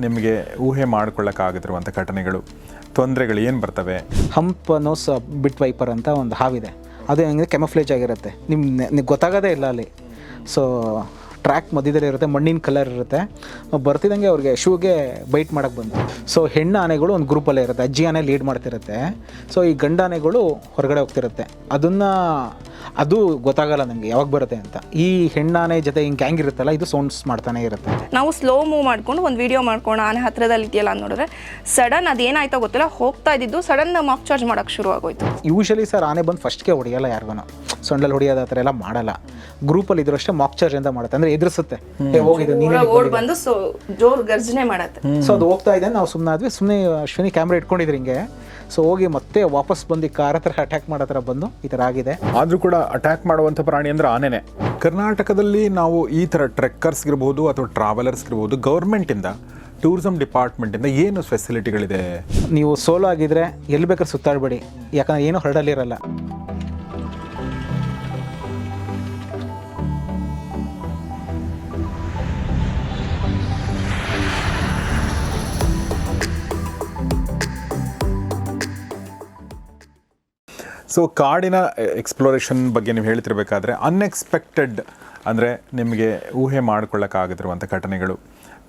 ನಿಮಗೆ ಊಹೆ ಮಾಡ್ಕೊಳ್ಳೋಕ್ಕಾಗದಿರುವಂಥ ಘಟನೆಗಳು, ತೊಂದರೆಗಳು ಏನು ಬರ್ತವೆ? ಹಂಪ್ ನೋಸ್ ಬಿಟ್ ವೈಪರ್ ಅಂತ ಒಂದು ಹಾವಿದೆ. ಅದು ಹೆಂಗೆ ಕೆಮಫ್ಲೇಜ್ ಆಗಿರುತ್ತೆ, ನಿಮ್ಗೆ ಗೊತ್ತಾಗೋದೇ ಇಲ್ಲ ಅಲ್ಲಿ. ಸೊ ಟ್ರ್ಯಾಕ್ ಮಧ್ಯದಲ್ಲಿ ಇರುತ್ತೆ, ಮಣ್ಣಿನ ಕಲರ್ ಇರುತ್ತೆ. ಬರ್ತಿದ್ದಂಗೆ ಅವ್ರಿಗೆ ಶೂಗೆ ಬೈಟ್ ಮಾಡೋಕ್ಕೆ ಬಂದು. ಸೊ ಹೆಣ್ಣು ಆನೆಗಳು ಒಂದು ಗ್ರೂಪಲ್ಲೇ ಇರುತ್ತೆ, ಅಜ್ಜಿ ಆನೆ ಲೀಡ್ ಮಾಡ್ತಿರುತ್ತೆ. ಸೊ ಈ ಗಂಡು ಆನೆಗಳು ಹೊರಗಡೆ ಹೋಗ್ತಿರುತ್ತೆ. ಅದು ಗೊತ್ತಾಗಲ್ಲ ನನಗೆ ಯಾವಾಗ ಬರುತ್ತೆ ಅಂತ. ಈ ಹೆಣ್ಣಾನೆ ಜೊತೆ ಹಿಂಗೆ ಗ್ಯಾಂಗ್ ಇರುತ್ತಲ್ಲ, ಇದು ಸೌಂಡ್ಸ್ ಮಾಡ್ತಾನೆ ಇರುತ್ತೆ. ನಾವು ಸ್ಲೋ ಮೂವ್ ಮಾಡ್ಕೊಂಡು ಒಂದು ವಿಡಿಯೋ ಮಾಡ್ಕೊಂಡು ಆನೆ ಹತ್ರದಲ್ಲಿ ಇದೆಯಲ್ಲ ಅಂತ ನೋಡಿದ್ರೆ ಸಡನ್ ಅದೇನಾಯ್ತೋ ಗೊತ್ತಿಲ್ಲ, ಹೋಗ್ತಾ ಇದ್ದಿದ್ದು ಸಡನ್ ಮಾಕ್ ಚಾರ್ಜ್ ಮಾಡೋಕ್ಕೆ ಶುರು ಆಗೋಯ್ತು. ಯೂಶಲಿ ಸರ್ ಆನೆ ಬಂದು ಫಸ್ಟ್ಗೆ ಹೊಡೆಯಲ್ಲ ಯಾರಿಗೂ, ಸೊಂಡಲ್ಲಿ ಹೊಡೆಯೋದು ಆ ಥರ ಎಲ್ಲ ಮಾಡಲ್ಲ. ಗ್ರೂಪಲ್ಲಿ ಇದ್ರು ಅಷ್ಟೇ ಮಾಕ್ ಚಾರ್ಜ್ ಅಂತ ಮಾಡುತ್ತೆ, ಅಂದರೆ ಎದುರಿಸುತ್ತೆ, ಓಡ್ ಬಂದು ಜೋರ್ ಗರ್ಜನೆ ಮಾಡತ್ತೆ. ಸೊ ಅದು ಹೋಗ್ತಾ ಇದೆ, ನಾವು ಸುಮ್ಮನೆ ಆದ್ವಿ. ಸುಮ್ಮನೆ ಅಶ್ವಿನಿ ಕ್ಯಾಮ್ರಾ ಇಟ್ಕೊಂಡಿದ್ರಿ ಹಿಂಗೆ. ಸೊ ಹೋಗಿ ಮತ್ತೆ ವಾಪಸ್ ಬಂದು ಕಾರ್ ಹತ್ರ ಅಟ್ಯಾಕ್ ಮಾಡೋ ಥರ ಬಂದು ಈ ಥರ ಆಗಿದೆ. ಆದರೂ ಕೂಡ ಅಟ್ಯಾಕ್ ಮಾಡುವಂಥ ಪ್ರಾಣಿ ಅಂದರೆ ಆನೆನೇ. ಕರ್ನಾಟಕದಲ್ಲಿ ನಾವು ಈ ಥರ ಟ್ರೆಕ್ಕರ್ಸ್ಗಿರ್ಬೋದು ಅಥವಾ ಟ್ರಾವೆಲರ್ಸ್ಗಿರ್ಬೋದು, ಗೌರ್ಮೆಂಟಿಂದ ಟೂರಿಸಂ ಡಿಪಾರ್ಟ್ಮೆಂಟಿಂದ ಏನು ಫೆಸಿಲಿಟಿಗಳಿದೆ? ನೀವು ಸೋಲೋ ಆಗಿದ್ರೆ ಎಲ್ಲಿ ಬೇಕಾದ್ರೆ ಸುತ್ತಾಡಬೇಡಿ, ಯಾಕಂದ್ರೆ ಏನೂ ಹರಡಲಿರಲ್ಲ. ಸೊ ಕಾಡಿನ ಎಕ್ಸ್ಪ್ಲೋರೇಷನ್ ಬಗ್ಗೆ ನೀವು ಹೇಳ್ತಿರ್ಬೇಕಾದ್ರೆ ಅನ್ಎಕ್ಸ್ಪೆಕ್ಟೆಡ್ ಅಂದರೆ ನಿಮಗೆ ಊಹೆ ಮಾಡ್ಕೊಳ್ಳೋಕ್ಕಾಗದಿರುವಂಥ ಘಟನೆಗಳು,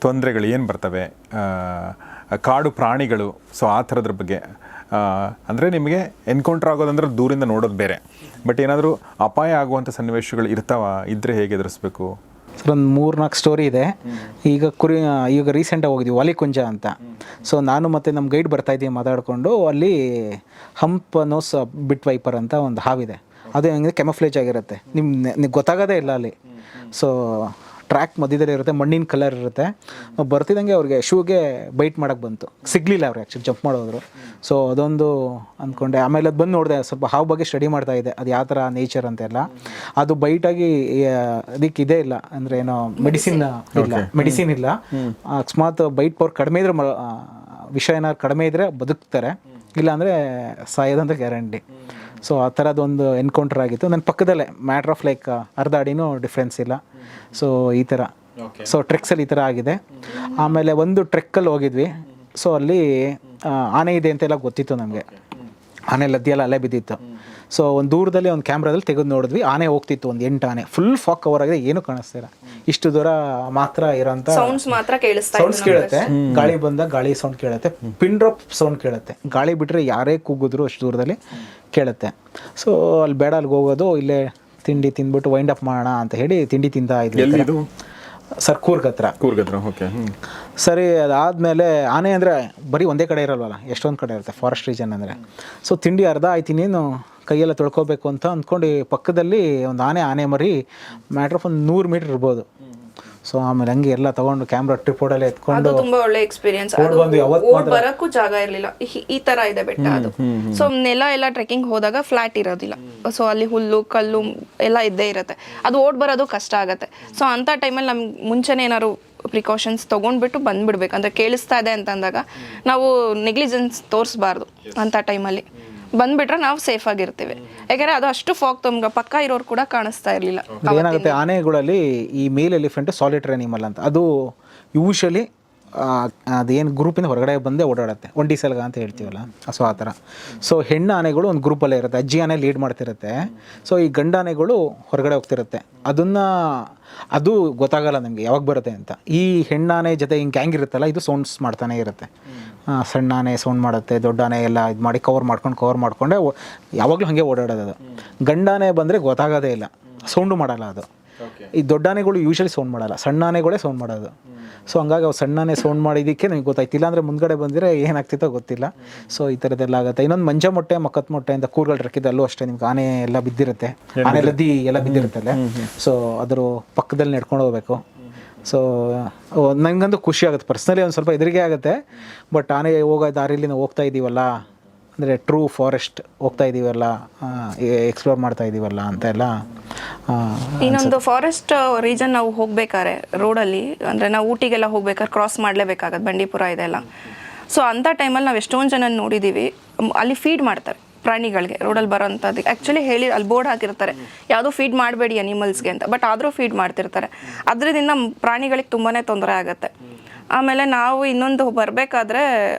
ತೊಂದರೆಗಳು ಏನು ಬರ್ತವೆ? ಕಾಡು ಪ್ರಾಣಿಗಳು, ಸೊ ಆ ಥರದ್ರ ಬಗ್ಗೆ ಅಂದರೆ ನಿಮಗೆ ಎನ್ಕೌಂಟರ್ ಆಗೋದಂದ್ರೆ ದೂರಿಂದ ನೋಡೋದು ಬೇರೆ, ಬಟ್ ಏನಾದರೂ ಅಪಾಯ ಆಗುವಂಥ ಸನ್ನಿವೇಶಗಳು ಇದ್ದರೆ ಹೇಗೆ ಎದುರಿಸ್ಬೇಕು? ಸರ್ ಒಂದು 3-4 ಸ್ಟೋರಿ ಇದೆ. ಈಗ ರೀಸೆಂಟಾಗಿ ಹೋಗಿದ್ವಿ ವಾಲಿಕುಂಜ ಅಂತ. ಸೊ ನಾನು ಮತ್ತು ನಮ್ಮ ಗೈಡ್ ಬರ್ತಾಯಿದ್ದೀವಿ ಮಾತಾಡಿಕೊಂಡು. ಅಲ್ಲಿ ಹಂಪ್ ನೋಸ್ ಬಿಟ್ ವೈಪರ್ ಅಂತ ಒಂದು ಹಾವಿದೆ. ಅದು ಹೆಂಗೆ ಕೆಮಫ್ಲೇಜ್ ಆಗಿರುತ್ತೆ, ನಿಮ್ಗೆ ಗೊತ್ತಾಗೋದೇ ಇಲ್ಲ ಅಲ್ಲಿ. ಸೊ ಟ್ರ್ಯಾಕ್ ಮಧ್ಯದಲ್ಲಿ ಇರುತ್ತೆ, ಮಣ್ಣಿನ ಕಲರ್ ಇರುತ್ತೆ. ಬರ್ತಿದ್ದಂಗೆ ಅವ್ರಿಗೆ ಶೂಗೆ ಬೈಟ್ ಮಾಡೋಕ್ಕೆ ಬಂತು, ಸಿಗಲಿಲ್ಲ ಅವ್ರು ಆ್ಯಕ್ಚುಲಿ ಜಂಪ್ ಮಾಡೋದ್ರು. ಸೊ ಅದೊಂದು ಅಂದ್ಕೊಂಡೆ. ಆಮೇಲೆ ಅದು ಬಂದು ನೋಡಿದೆ, ಸ್ವಲ್ಪ ಹಾವು ಬಗ್ಗೆ ಸ್ಟಡಿ ಮಾಡ್ತಾ ಇದೆ, ಅದು ಯಾವ ಥರ ನೇಚರ್ ಅಂತೆಲ್ಲ. ಅದು ಬೈಟಾಗಿ ಅದಕ್ಕೆ ಇದೇ ಇಲ್ಲ ಅಂದರೆ ಏನೋ ಮೆಡಿಸಿನ್ ಇಲ್ಲ. ಅಕಸ್ಮಾತ್ ಬೈಟ್ ಪವರ್ ಕಡಿಮೆ ಇದ್ರೆ, ವಿಷ ಏನಾದ್ರು ಕಡಿಮೆ ಇದ್ದರೆ ಬದುಕ್ತಾರೆ, ಇಲ್ಲಾಂದರೆ ಸಾಯೋದಂತ ಗ್ಯಾರಂಟಿ. ಸೊ ಆ ಥರದೊಂದು ಎನ್ಕೌಂಟರ್ ಆಗಿತ್ತು ನನ್ನ ಪಕ್ಕದಲ್ಲೇ. ಮ್ಯಾಟ್ರ್ ಆಫ್ ಲೈಕ್ ಅರ್ಧ ಅಡಿನೂ ಡಿಫ್ರೆನ್ಸ್ ಇಲ್ಲ. ಸೊ ಈ ಥರ, ಸೊ ಟ್ರೆಕ್ಸಲ್ಲಿ ಈ ಥರ ಆಗಿದೆ. ಆಮೇಲೆ ಒಂದು ಟ್ರೆಕ್ಕಲ್ಲಿ ಹೋಗಿದ್ವಿ. ಸೊ ಅಲ್ಲಿ ಆನೆ ಇದೆ ಅಂತೆಲ್ಲ ಗೊತ್ತಿತ್ತು ನಮಗೆ, ಆನೆ ಲದ್ದಿಯೆಲ್ಲ ಅಲ್ಲೇ ಬಿದ್ದಿತ್ತು. ಸೊ ಒಂದು ದೂರದಲ್ಲಿ ಒಂದು ಕ್ಯಾಮ್ರಾದಲ್ಲಿ ತೆಗೆದು ನೋಡಿದ್ವಿ, ಆನೆ ಹೋಗ್ತಿತ್ತು, ಒಂದು 8 ಆನೆ ಫುಲ್ ಫಾಗ್ ಕವರ್ ಆಗಿದೆ, ಏನೂ ಕಾಣಿಸ್ತಿಲ್ಲ. ಇಷ್ಟು ದೂರ ಮಾತ್ರ ಇರೋಂಥ ಸೌಂಡ್ಸ್ ಕೇಳುತ್ತೆ. ಗಾಳಿ ಬಂದಾಗ ಗಾಳಿ ಸೌಂಡ್ ಕೇಳುತ್ತೆ, ಪಿನ್ ಡ್ರಾಪ್ ಸೌಂಡ್ ಕೇಳುತ್ತೆ. ಗಾಳಿ ಬಿಟ್ಟರೆ ಯಾರೇ ಕೂಗಿದ್ರು ಅಷ್ಟು ದೂರದಲ್ಲಿ ಕೇಳುತ್ತೆ. ಸೊ ಅಲ್ಲಿ ಬೇಡ, ಅಲ್ಲಿಗೆ ಹೋಗೋದು, ಇಲ್ಲೇ ತಿಂಡಿ ತಿಂದ್ಬಿಟ್ಟು ವೈಂಡ್ ಅಪ್ ಮಾಡೋಣ ಅಂತ ಹೇಳಿ ತಿಂಡಿ ತಿಂತಾ ಇದ್ವಿ ಸರ್. ಕೂರ್ಗ್ ಹತ್ರ. ಓಕೆ. ಸರಿ, ಅದಾದಮೇಲೆ ಆನೆ ಅಂದರೆ ಬರೀ ಒಂದೇ ಕಡೆ ಇರಲ್ವಲ್ಲ, ಎಷ್ಟೊಂದು ಕಡೆ ಇರುತ್ತೆ ಫಾರೆಸ್ಟ್ ರೀಜನ್ ಅಂದರೆ. ಸೊ ತಿಂಡಿ ಅರ್ಧ ಆಯ್ತು, ನೀನು ಕೈಯೆಲ್ಲ ತೊಳ್ಕೊಬೇಕು ಅಂತ ಅಂದ್ಕೊಂಡು ಪಕ್ಕದಲ್ಲಿ ಒಂದು ಆನೆ ಮರಿ ಮ್ಯಾಟ್ರ್ ಆಫ್ ಒಂದು 100 ಮೀಟರ್ ಇರ್ಬೋದು. ಸೊ ಆಮೇಲೆ ಹಂಗೆ ಎಲ್ಲ ತಗೊಂಡು ಕ್ಯಾಮ್ರಾ ಟ್ರಿಪೋರ್ಡಲ್ಲೇ ಎತ್ಕೊಂಡು, ತುಂಬಾ ಒಳ್ಳೆ ಎಕ್ಸ್ಪೀರಿಯನ್ಸ್. ಬರಕ್ಕೂ ಜಾಗ ಇರಲಿಲ್ಲ, ಈ ತರ ಇದೆ ಬೆಟ್ಟ ಅದು. ಸೊ ನೆಲ ಎಲ್ಲ ಟ್ರೆಕ್ಕಿಂಗ್ ಹೋದಾಗ ಫ್ಲಾಟ್ ಇರೋದಿಲ್ಲ. ಸೊ ಅಲ್ಲಿ ಹುಲ್ಲು ಕಲ್ಲು ಎಲ್ಲ ಇದ್ದೇ ಇರುತ್ತೆ, ಅದು ಓಡ್ ಬರೋದು ಕಷ್ಟ ಆಗತ್ತೆ. ಸೊ ಅಂತ ಟೈಮಲ್ಲಿ ನಮ್ಗೆ ಮುಂಚೆನೇ ಏನಾದ್ರು ಪ್ರಿಕಾಷನ್ಸ್ ತೊಗೊಂಡ್ಬಿಟ್ಟು ಬಂದ್ಬಿಡ್ಬೇಕು. ಅಂದರೆ ಕೇಳಿಸ್ತಾ ಇದೆ ಅಂತ ಅಂದಾಗ ನಾವು ನೆಗ್ಲಿಜೆನ್ಸ್ ತೋರಿಸ್ಬಾರ್ದು. ಅಂಥ ಟೈಮಲ್ಲಿ ಬಂದ್ಬಿಟ್ರೆ ನಾವು ಸೇಫ್ ಆಗಿರ್ತೀವಿ. ಯಾಕಂದರೆ ಅದು ಅಷ್ಟು ಫಾಗ್ ತುಂಬ ಪಕ್ಕ ಇರೋರು ಕೂಡ ಕಾಣಿಸ್ತಾ ಇರಲಿಲ್ಲ. ಏನಾಗುತ್ತೆ, ಆನೆಗಳಲ್ಲಿ ಈ ಮೇಲ್ ಎಲಿಫೆಂಟ್ ಸಾಲಿಟರಿ ಅನಿಮಲ್ ಅಂತ, ಅದು ಯೂಶಲಿ ಅದೇನು ಗ್ರೂಪಿಂದ ಹೊರಗಡೆ ಬಂದೇ ಓಡಾಡುತ್ತೆ, ಒಂಟಿ ಸಲಗ ಅಂತ ಹೇಳ್ತೀವಲ್ಲ, ಸೊ ಆ ಥರ. ಸೊ ಹೆಣ್ಣು ಆನೆಗಳು ಒಂದು ಗ್ರೂಪಲ್ಲೇ ಇರುತ್ತೆ, ಅಜ್ಜಿ ಆನೆ ಲೀಡ್ ಮಾಡ್ತಿರುತ್ತೆ. ಸೊ ಈ ಗಂಡು ಆನೆಗಳು ಹೊರಗಡೆ ಹೋಗ್ತಿರುತ್ತೆ. ಅದು ಗೊತ್ತಾಗಲ್ಲ ನಮಗೆ ಯಾವಾಗ ಬರುತ್ತೆ ಅಂತ. ಈ ಹೆಣ್ಣಾನೆ ಜೊತೆ ಹಿಂಗೆ ಗ್ಯಾಂಗ್ ಇರುತ್ತಲ್ಲ, ಇದು ಸೌಂಡ್ಸ್ ಮಾಡ್ತಾನೆ ಇರುತ್ತೆ. ಸಣ್ಣ ಆನೆ ಸೌಂಡ್ ಮಾಡುತ್ತೆ, ದೊಡ್ಡ ಆನೆ ಎಲ್ಲ ಇದು ಮಾಡಿ ಕವರ್ ಮಾಡ್ಕೊಂಡೆ ಯಾವಾಗಲೂ ಹಾಗೆ ಓಡಾಡೋದು. ಅದು ಗಂಡಾನೆ ಬಂದರೆ ಗೊತ್ತಾಗೋದೇ ಇಲ್ಲ, ಸೌಂಡು ಮಾಡಲ್ಲ ಅದು. ಈ ದೊಡ್ಡ ಆನೆಗಳು ಯೂಶಲಿ ಸೌಂಡ್ ಮಾಡಲ್ಲ, ಸಣ್ಣ ಆನೆಗಳೇ ಸೌಂಡ್ ಮಾಡೋದು. ಸೊ ಹಂಗಾಗಿ ಅವು ಸಣ್ಣನೇ ಸೌಂಡ್ ಮಾಡಿದ್ದಕ್ಕೆ ನಮಗೆ ಗೊತ್ತಾಯ್ತಿಲ್ಲ, ಅಂದರೆ ಮುಂದ್ಗಡೆ ಬಂದರೆ ಏನಾಗ್ತಿತ್ತೋ ಗೊತ್ತಿಲ್ಲ. ಸೊ ಈ ಥರದ್ದೆಲ್ಲ ಆಗುತ್ತೆ. ಇನ್ನೊಂದು ಮಂಜ ಮೊಟ್ಟೆ ಮಕ್ಕತ್ ಮೊಟ್ಟೆ ಅಂತ ಕೂರ್ಗಳು ಟ್ರಕ್ಕಿದೆ, ಅಲ್ಲೂ ಅಷ್ಟೇ ನಿಮ್ಗೆ ಆನೆ ಎಲ್ಲ ಬಿದ್ದಿರುತ್ತೆ, ಆನೆ ಲದ್ದಿ ಎಲ್ಲ ಬಿದ್ದಿರುತ್ತಲ್ಲ. ಸೊ ಅದ್ರ ಪಕ್ಕದಲ್ಲಿ ನಡ್ಕೊಂಡು ಹೋಗ್ಬೇಕು. ಸೊ ನನಗಂತೂ ಖುಷಿ ಆಗುತ್ತೆ ಪರ್ಸ್ನಲಿ, ಒಂದು ಸ್ವಲ್ಪ ಹೆದರಿಕೆ ಆಗುತ್ತೆ. ಬಟ್ ಆನೆ ಹೋಗೋ ದಾರಿಲಿ ನಾವು ಹೋಗ್ತಾ ಇದ್ದೀವಲ್ಲ, ಅಂದರೆ ಟ್ರೂ ಫಾರೆಸ್ಟ್ ಹೋಗ್ತಾ ಇದ್ದೀವಲ್ಲ, ಎಕ್ಸ್ಪ್ಲೋರ್ ಮಾಡ್ತಾ ಇದ್ದೀವಲ್ಲ ಅಂತ ಎಲ್ಲ. ಇನ್ನೊಂದು ಫಾರೆಸ್ಟ್ ರೀಜನ್ ನಾವು ಹೋಗ್ಬೇಕಾದ್ರೆ ರೋಡಲ್ಲಿ, ಅಂದರೆ ನಾವು ಊಟಿಗೆಲ್ಲ ಹೋಗ್ಬೇಕಾದ್ರೆ ಕ್ರಾಸ್ ಮಾಡಲೇಬೇಕಾಗತ್ತೆ, ಬಂಡೀಪುರ ಇದೆಲ್ಲ. ಸೊ ಅಂಥ ಟೈಮಲ್ಲಿ ನಾವು ಎಷ್ಟೊಂದು ಜನ ನೋಡಿದ್ದೀವಿ, ಅಲ್ಲಿ ಫೀಡ್ ಮಾಡ್ತಾರೆ ಪ್ರಾಣಿಗಳಿಗೆ ರೋಡಲ್ಲಿ ಬರೋಂಥದ್ದು. ಆ್ಯಕ್ಚುಲಿ ಹೇಳಿ ಅಲ್ಲಿ ಬೋರ್ಡ್ ಹಾಕಿರ್ತಾರೆ, ಯಾವುದೋ ಫೀಡ್ ಮಾಡಬೇಡಿ ಅನಿಮಲ್ಸ್ಗೆ ಅಂತ, ಬಟ್ ಆದರೂ ಫೀಡ್ ಮಾಡ್ತಿರ್ತಾರೆ. ಅದರಿಂದ ಪ್ರಾಣಿಗಳಿಗೆ ತುಂಬಾ ತೊಂದರೆ ಆಗುತ್ತೆ. ಆಮೇಲೆ ನಾವು ಇನ್ನೊಂದು ಬರಬೇಕಾದ್ರೆ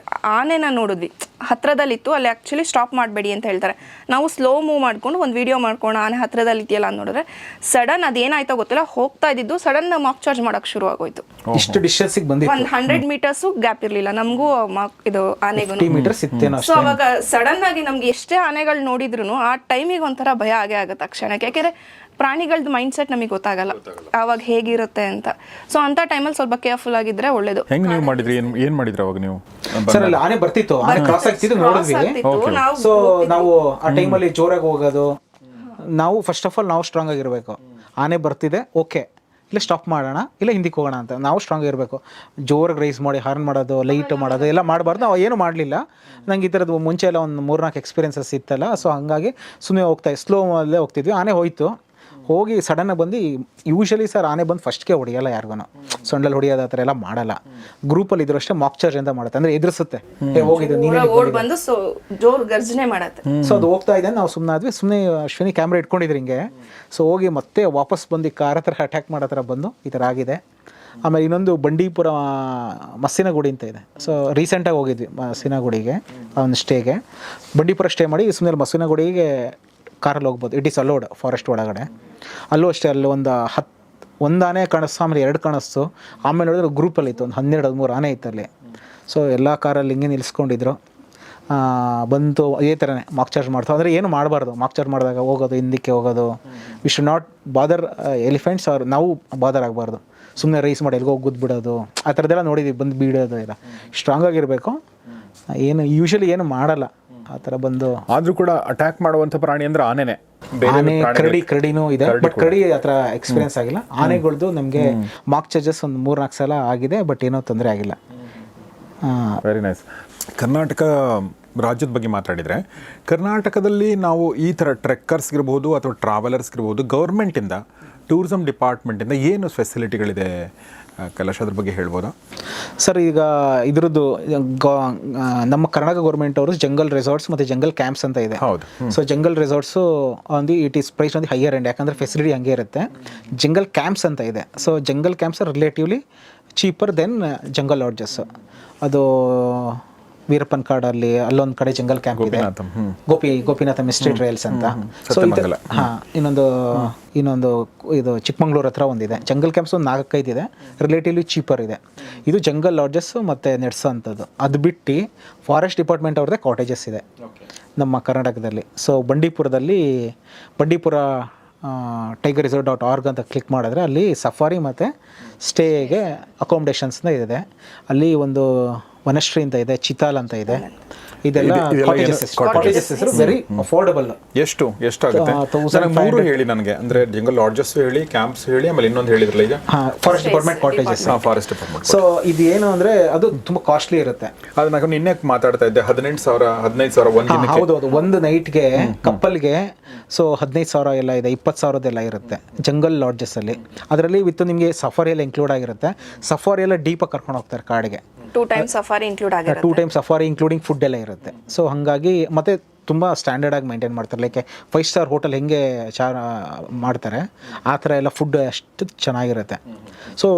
ಆನೆನ ನೋಡಿದ್ವಿ, ಹತ್ರದಲ್ಲಿತ್ತು. ಅಲ್ಲಿ ಆ್ಯಕ್ಚುಲಿ ಸ್ಟಾಪ್ ಮಾಡಬೇಡಿ ಅಂತ ಹೇಳ್ತಾರೆ. ನಾವು ಸ್ಲೋ ಮೂವ್ ಮಾಡ್ಕೊಂಡು ಒಂದು ವಿಡಿಯೋ ಮಾಡ್ಕೊಂಡು ಆನೆ ಹತ್ರದಲ್ಲಿ ಇದೆಯಲ್ಲ ಅಂತ ನೋಡಿದ್ರೆ ಸಡನ್ ಅದೇನಾಯ್ತೋ ಗೊತ್ತಿಲ್ಲ, ಹೋಗ್ತಾ ಇದ್ದಿದ್ದು ಸಡನ್ ಮಾಕ್ ಚಾರ್ಜ್ ಮಾಡೋಕ್ಕೆ ಶುರು ಆಗೋಯ್ತು. ಇಷ್ಟು ಡಿಸ್ಟೆನ್ಸಿಗೆ ಬಂದಿತ್ತು, ಒಂದು 100 ಮೀಟರ್ಸು ಗ್ಯಾಪ್ ಇರಲಿಲ್ಲ ನಮಗೂ ಇದು ಆನೆಗೂ. 50 ಮೀಟರ್ಸ್ ಇತ್ತೇನೋ. ಸೊ ಅವಾಗ ಸಡನ್ ಆಗಿ ನಮ್ಗೆ ಎಷ್ಟೇ ಆನೆಗಳು ನೋಡಿದ್ರು ಆ ಟೈಮಿಗೆ ಒಂಥರ ಭಯ ಆಗೇ ಆಗುತ್ತೆ ಆ ಕ್ಷಣಕ್ಕೆ. ಯಾಕೆಂದರೆ ಪ್ರಾಣಿಗಳದ್ದು ಮೈಂಡ್ಸೆಟ್ ನಮಗೆ ಗೊತ್ತಾಗಲ್ಲ ಆವಾಗ ಹೇಗಿರುತ್ತೆ ಅಂತ. ಸೊ ಅಂತ ಟೈಮಲ್ಲಿ ಸ್ವಲ್ಪ ಕೇರ್ಫುಲ್ ಆಗಿದ್ರೆ ಒಳ್ಳೇದು. ಹೆಂಗೆ ನೀವು ಮಾಡಿದ್ರಿ, ಏನು ಮಾಡಿದ್ರಿ ಅವಾಗ ನೀವು? ಸರ್ ಅಲ್ಲಿ ಆನೆ ಬರ್ತಿತ್ತು, ಆನೆ ಕ್ರಾಸ್ ಆಗ್ತಿದ್ದು ನೋಡಿದ್ವಿ. ಸೊ ನಾವು ಆ ಟೈಮಲ್ಲಿ ಜೋರಾಗಿ ಹೋಗೋದು, ನಾವು ಫಸ್ಟ್ ಆಫ್ ಆಲ್ ನಾವು ಸ್ಟ್ರಾಂಗ್ ಆಗಿರಬೇಕು. ಆನೆ ಬರ್ತಿದೆ, ಓಕೆ ಇಲ್ಲ ಸ್ಟಾಪ್ ಮಾಡೋಣ, ಇಲ್ಲ ಹಿಂದಕ್ಕೆ ಹೋಗೋಣ ಅಂತ ನಾವು ಸ್ಟ್ರಾಂಗ್ ಇರಬೇಕು. ಜೋರಾಗಿ ರೈಸ್ ಮಾಡಿ ಹಾರ್ನ್ ಮಾಡೋದು, ಲೈಟ್ ಮಾಡೋದು ಎಲ್ಲ ಮಾಡಬಾರ್ದು. ನಾವು ಏನು ಮಾಡಲಿಲ್ಲ. ನಂಗೆ ಈ ಥರದ್ದು ಮುಂಚೆ ಎಲ್ಲ ಒಂದು 3-4 ಎಕ್ಸ್ಪೀರಿಯನ್ಸಸ್ ಇತ್ತಲ್ಲ. ಸೊ ಹಾಗಾಗಿ ಸುಮ್ಮನೆ ಸ್ಲೋ ಅಲ್ಲೇ ಹೋಗ್ತಿದ್ವಿ. ಆನೆ ಹೋಯ್ತು, ಹೋಗಿ ಸಡನ್ನಾಗಿ ಬಂದು, ಯೂಶಲಿ ಸರ್ ಆನೆ ಬಂದು ಫಸ್ಟ್ಗೆ ಹೊಡಿಯಲ್ಲ ಯಾರಿಗೂ, ಸೊಂಡಲ್ಲಿ ಹೊಡಿಯೋದು ಆ ಥರ ಎಲ್ಲ ಮಾಡಲ್ಲ. ಗ್ರೂಪಲ್ಲಿ ಇದ್ರು ಅಷ್ಟೇ ಮಾಕ್ ಚಾರ್ಜ್ ಅಂತ ಮಾಡುತ್ತೆ, ಅಂದರೆ ಎದುರಿಸುತ್ತೆ, ಹೋಗಿದ್ದು ನೀನು ಓಡ್ ಬಂದು ಜೋರ್ ಗರ್ಜನೆ ಮಾಡತ್ತೆ. ಸೊ ಅದು ಹೋಗ್ತಾ ಇದೆ, ನಾವು ಸುಮ್ಮನೆ ಆದ್ವಿ. ಸುಮ್ಮನೆ ಅಶ್ವಿನಿ ಕ್ಯಾಮ್ರಾ ಇಟ್ಕೊಂಡಿದ್ರಿ ಹಿಂಗೆ. ಸೊ ಹೋಗಿ ಮತ್ತೆ ವಾಪಸ್ ಬಂದು ಕಾರ್ ಹತ್ರ ಅಟ್ಯಾಕ್ ಮಾಡೋ ಥರ ಬಂದು ಈ ಥರ ಆಗಿದೆ. ಆಮೇಲೆ ಇನ್ನೊಂದು ಬಂಡೀಪುರ ಮಸ್ಸಿನಗುಡಿ ಅಂತ ಇದೆ. ಸೊ ರೀಸೆಂಟಾಗಿ ಹೋಗಿದ್ವಿ ಮಸ್ಸಿನಗುಡಿಗೆ, ಒಂದು ಸ್ಟೇಗೆ. ಬಂಡೀಪುರ ಸ್ಟೇ ಮಾಡಿ ಸುಮ್ಮನೆ ಮಸ್ಸಿನಗುಡಿಗೆ ಕಾರಲ್ಲಿ ಹೋಗ್ಬೋದು, ಇಟ್ ಈಸ್ ಅಲೋಡ್ ಫಾರೆಸ್ಟ್ ಒಳಗಡೆ. ಅಲ್ಲೂ ಅಷ್ಟೇ, ಅಲ್ಲಿ ಒಂದು ಆನೆ ಕಾಣಿಸ್ತು, ಆಮೇಲೆ 2 ಕಾಣಿಸ್ತು. ಆಮೇಲೆ ನೋಡಿದ್ರೆ ಗ್ರೂಪಲ್ಲಿ ಇತ್ತು, ಒಂದು 12-13 ಆನೆ ಇತ್ತು ಅಲ್ಲಿ. ಸೊ ಎಲ್ಲ ಕಾರಲ್ಲಿ ಹಿಂಗೆ ನಿಲ್ಲಿಸ್ಕೊಂಡಿದ್ರು. ಬಂತು ಇದೇ ಥರನೇ ಮಾಕ್ ಚಾರ್ಜ್ ಮಾಡ್ತಾವೆ. ಅಂದರೆ ಏನು ಮಾಡಬಾರ್ದು, ಮಾಕ್ ಚಾರ್ಜ್ ಮಾಡಿದಾಗ ಹೋಗೋದು, ಹಿಂದಕ್ಕೆ ಹೋಗೋದು. We should not bother elephants, ಅವ್ರು ನಾವು ಬಾದರ್ ಆಗಬಾರ್ದು. ಸುಮ್ಮನೆ ರೈಸ್ ಮಾಡಿ ಎಲ್ಗೋ ಗುದ್ಬಿಡೋದು ಆ ಥರದ್ದೆಲ್ಲ ನೋಡಿದ್ದೀವಿ, ಬಂದು ಬೀಳೋದು ಎಲ್ಲ. ಸ್ಟ್ರಾಂಗ್ ಆಗಿರಬೇಕು, ಏನು ಯೂಶಲಿ ಏನು ಮಾಡಲ್ಲ ಆ ಥರ ಬಂದು. ಆದರೂ ಕೂಡ ಅಟ್ಯಾಕ್ ಮಾಡುವಂಥ ಪ್ರಾಣಿ ಅಂದರೆ ಆನೆನೇ. ಆನೆ, ಕರಡಿನೂ ಇದೆ, ಬಟ್ ಕರಡಿ ಆ ಥರ ಎಕ್ಸ್ಪೀರಿಯನ್ಸ್ ಆಗಿಲ್ಲ. ಆನೆಗಳ್ದು ನಮಗೆ ಮಾಕ್ ಚಾರ್ಜಸ್ ಒಂದು 3-4 ಸಲ ಆಗಿದೆ, ಬಟ್ ಏನೋ ತೊಂದರೆ ಆಗಿಲ್ಲ. Very nice. ಕರ್ನಾಟಕ ರಾಜ್ಯದ ಬಗ್ಗೆ ಮಾತಾಡಿದರೆ, ಕರ್ನಾಟಕದಲ್ಲಿ ನಾವು ಈ ಥರ ಟ್ರೆಕ್ಕರ್ಸ್ಗಿರ್ಬೋದು ಅಥವಾ ಟ್ರಾವೆಲರ್ಸ್ಗಿರ್ಬೋದು, ಗೌರ್ಮೆಂಟಿಂದ, ಟೂರಿಸಮ್ ಡಿಪಾರ್ಟ್ಮೆಂಟಿಂದ ಏನು ಫೆಸಿಲಿಟಿಗಳಿದೆ ಕೈಲಾಶ್, ಅದ್ರ ಬಗ್ಗೆ ಹೇಳ್ಬೋದಾ? ಸರ್ ಈಗ ಇದ್ರದ್ದು ನಮ್ಮ ಕರ್ನಾಟಕ ಗೌರ್ಮೆಂಟ್ ಅವರು ಜಂಗಲ್ ರೆಸಾರ್ಟ್ಸ್ ಮತ್ತು ಜಂಗಲ್ ಕ್ಯಾಂಪ್ಸ್ ಅಂತ ಇದೆ. ಹೌದು. So jungle resorts it is price ಒಂದು ಹೈಯರ್ ಎಂಡ್, ಯಾಕಂದರೆ ಫೆಸಿಲಿಟಿ ಹಂಗೆ ಇರುತ್ತೆ. ಜಂಗಲ್ ಕ್ಯಾಂಪ್ಸ್ ಅಂತ ಇದೆ. So jungle camps are relatively cheaper than jungle lodges. ಅದು ವೀರಪ್ಪನ್ ಕಾಡಲ್ಲಿ ಅಲ್ಲೊಂದು ಕಡೆ ಜಂಗಲ್ ಕ್ಯಾಂಪ್ ಇದೆ, ಗೋಪಿನಾಥ ಮಿಸ್ಟ್ರಿ ಟ್ರಯಲ್ಸ್ ಅಂತ. ಸೊ ಇನ್ನೊಂದು ಇದು ಚಿಕ್ಕಮಂಗ್ಳೂರು ಹತ್ರ ಒಂದಿದೆ. ಜಂಗಲ್ ಕ್ಯಾಂಪ್ಸ್ ಒಂದು 4-5 ಇದೆ, ರಿಲೇಟಿವ್ಲಿ ಚೀಪರ್ ಇದೆ. ಇದು ಜಂಗಲ್ ಲಾಡ್ಜಸ್ ಮತ್ತು ನೆಟ್ಸ್ ಅಂಥದ್ದು. ಅದು ಬಿಟ್ಟು ಫಾರೆಸ್ಟ್ ಡಿಪಾರ್ಟ್ಮೆಂಟ್ ಅವ್ರದ್ದೇ ಕಾಟೇಜಸ್ ಇದೆ ನಮ್ಮ ಕರ್ನಾಟಕದಲ್ಲಿ. ಸೊ ಬಂಡೀಪುರ ಟೈಗರ್ ರಿಸರ್ವ್.org ಅಂತ ಕ್ಲಿಕ್ ಮಾಡಿದ್ರೆ ಅಲ್ಲಿ ಸಫಾರಿ ಮತ್ತು ಸ್ಟೇಗೆ ಅಕಾಮಿಡೇಷನ್ಸ್ ಇದೆ. ಅಲ್ಲಿ ಒಂದು ವನಶ್ರೀ ಅಂತ ಇದೆ, ಚಿತಾಲ್ ಅಂತ ಇದೆ. ಇದೆಲ್ಲ ಕಾಟೇಜಸ್ ವೆರಿ ಅಫೋರ್ಡಬಲ್. ಎಷ್ಟಾಗುತ್ತೆ? 3 ಹೇಳಿ ನನಗೆ, ಅಂದರೆ ಜಂಗಲ್ ಲಾಡ್ಜಸ್ ಹೇಳಿ, ಕ್ಯಾಂಪ್ಸ್ ಹೇಳಿ, ಆಮೇಲೆ ಇನ್ನೊಂದು ಹೇಳಿದ್ರಲ್ಲ ಈಗ forest department cottages. Forest department. So ಇದು ಏನು ಅಂದರೆ ಅದು ತುಂಬ ಕಾಸ್ಟ್ಲಿ ಇರುತ್ತೆ. ಅದು ನಾನು ನಿನ್ನೆ ಮಾತಾಡ್ತಾ ಇದ್ದೆ, 18,000 ಒಂದು ದಿನಕ್ಕೆ. ಹೌದು, ಒಂದು ನೈಟ್ಗೆ ಕಪ್ಪಲ್ಗೆ. ಸೊ 15,000 ಎಲ್ಲ ಇದೆ, 20,000 ಇರುತ್ತೆ ಜಂಗಲ್ ಲಾಡ್ಜಸ್ ಅಲ್ಲಿ. ಅದರಲ್ಲಿ ವಿತ್ ನಿಮಗೆ ಸಫಾರಿ ಎಲ್ಲ ಇನ್ಕ್ಲೂಡ್ ಆಗಿರುತ್ತೆ. ಸಫಾರಿ ಎಲ್ಲ ಡೀಪಾಗಿ ಕರ್ಕೊಂಡು ಹೋಗ್ತಾರೆ ಕಾಡಿಗೆ. 2 ಟೈಮ್ಸ್ ಸಫಾರಿ ಇನ್ಕ್ಲೂಡ್ ಆಗಿರುತ್ತೆ. 2 ಟೈಮ್ಸ್ ಸಫಾರಿ ಇನ್ಕ್ಲೂಡಿಂಗ್ ಫುಡ್ ಎಲ್ಲ ಇರುತ್ತೆ. ಸೊ ಹಾಗಾಗಿ ಮತ್ತೆ ತುಂಬ ಸ್ಟ್ಯಾಂಡರ್ಡಾಗಿ ಮೇಂಟೈನ್ ಮಾಡ್ತಾರೆ. ಲೈಕ್ 5 ಸ್ಟಾರ್ ಹೋಟೆಲ್ ಹೆಂಗೆ ಮಾಡ್ತಾರೆ ಆ ಥರ ಎಲ್ಲ ಫುಡ್ ಅಷ್ಟು ಚೆನ್ನಾಗಿರುತ್ತೆ. ಸೊ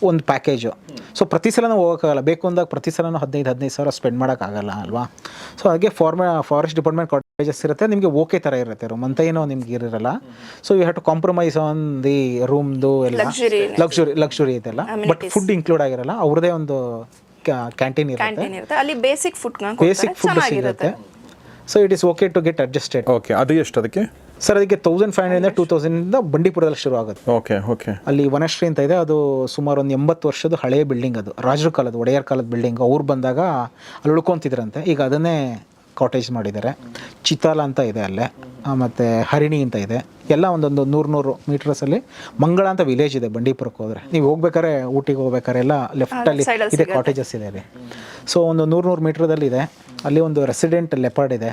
ಒಂದು ಪ್ಯಾಕೇಜು. ಸೊ ಪ್ರತಿ ಸಲ ನಾವು ಹೋಗೋಕ್ಕಾಗಲ್ಲ, ಬೇಕು ಅಂದಾಗ ಪ್ರತಿ ಸಲನೂ 15,000 ಸ್ಪೆಂಡ್ ಮಾಡೋಕ್ಕಾಗಲ್ಲ ಅಲ್ವಾ. ಸೊ ಹಾಗೆ ಫಾರೆಸ್ಟ್ ಡಿಪಾರ್ಟ್ಮೆಂಟ್ ಕಾಟೇಜಸ್ ಇರುತ್ತೆ, ನಿಮಗೆ ಓಕೆ ಥರ ಇರುತ್ತೆ ರೂಮ್ ಅಂತ ಏನೋ ನಿಮ್ಗೆ ಇರಲ್ಲ. So you have to compromise on the ರೂಮ್ದು ಎಲ್ಲ ಲಕ್ಸುರಿ ಇದೆಲ್ಲ, ಬಟ್ ಫುಡ್ ಇನ್ಕ್ಲೂಡ್ ಆಗಿರಲ್ಲ. ಅವ್ರದ್ದೇ ಒಂದು ಕ್ಯಾಂಟೀನ್ ಇರುತ್ತೆ, ಅಲ್ಲಿ ಬೇಸಿಕ್ ಫುಡ್ ಸಿಗುತ್ತೆ. So it is okay to get adjusted. Okay, ಅದು ಎಷ್ಟು ಅದಕ್ಕೆ? ಸರ್ ಅದಕ್ಕೆ 1,500 2,000 ಬಂಡೀಪುರದಲ್ಲಿ ಶುರು ಆಗುತ್ತೆ. ಓಕೆ. ಅಲ್ಲಿ ವನಶ್ರೀ ಅಂತ ಇದೆ, ಅದು ಸುಮಾರು ಒಂದು 80 ವರ್ಷದ ಹಳೆಯ ಬಿಲ್ಡಿಂಗ್. ಅದು ರಾಜರ ಕಾಲದ, ಒಡೆಯರ್ ಕಾಲದ ಬಿಲ್ಡಿಂಗ್. ಅವ್ರು ಬಂದಾಗ ಅಲ್ಲಿ ಉಳ್ಕೊತಿದ್ರಂತೆ, ಈಗ ಅದನ್ನೇ ಕಾಟೇಜ್ ಮಾಡಿದ್ದಾರೆ. ಚಿತಾಲ ಅಂತ ಇದೆ ಅಲ್ಲೇ, ಮತ್ತು ಹರಿಣಿ ಅಂತ ಇದೆ. ಎಲ್ಲ ಒಂದೊಂದು 100 ಮೀಟರ್ಸಲ್ಲಿ ಮಂಗಳ ಅಂತ ವಿಲೇಜ್ ಇದೆ ಬಂಡೀಪುರಕ್ಕೆ ಹೋದರೆ. ನೀವು ಹೋಗ್ಬೇಕಾದ್ರೆ, ಊಟಿಗೆ ಹೋಗ್ಬೇಕಾದ್ರೆ ಎಲ್ಲ ಲೆಫ್ಟಲ್ಲಿ ಇದೆ ಕಾಟೇಜಸ್ ಇದೆ ಅಲ್ಲಿ. ಸೊ ಒಂದು 100 ಮೀಟ್ರದಲ್ಲಿ ಇದೆ. ಅಲ್ಲಿ ಒಂದು ರೆಸಿಡೆಂಟ್ ಲೆಪರ್ಡ್ ಇದೆ,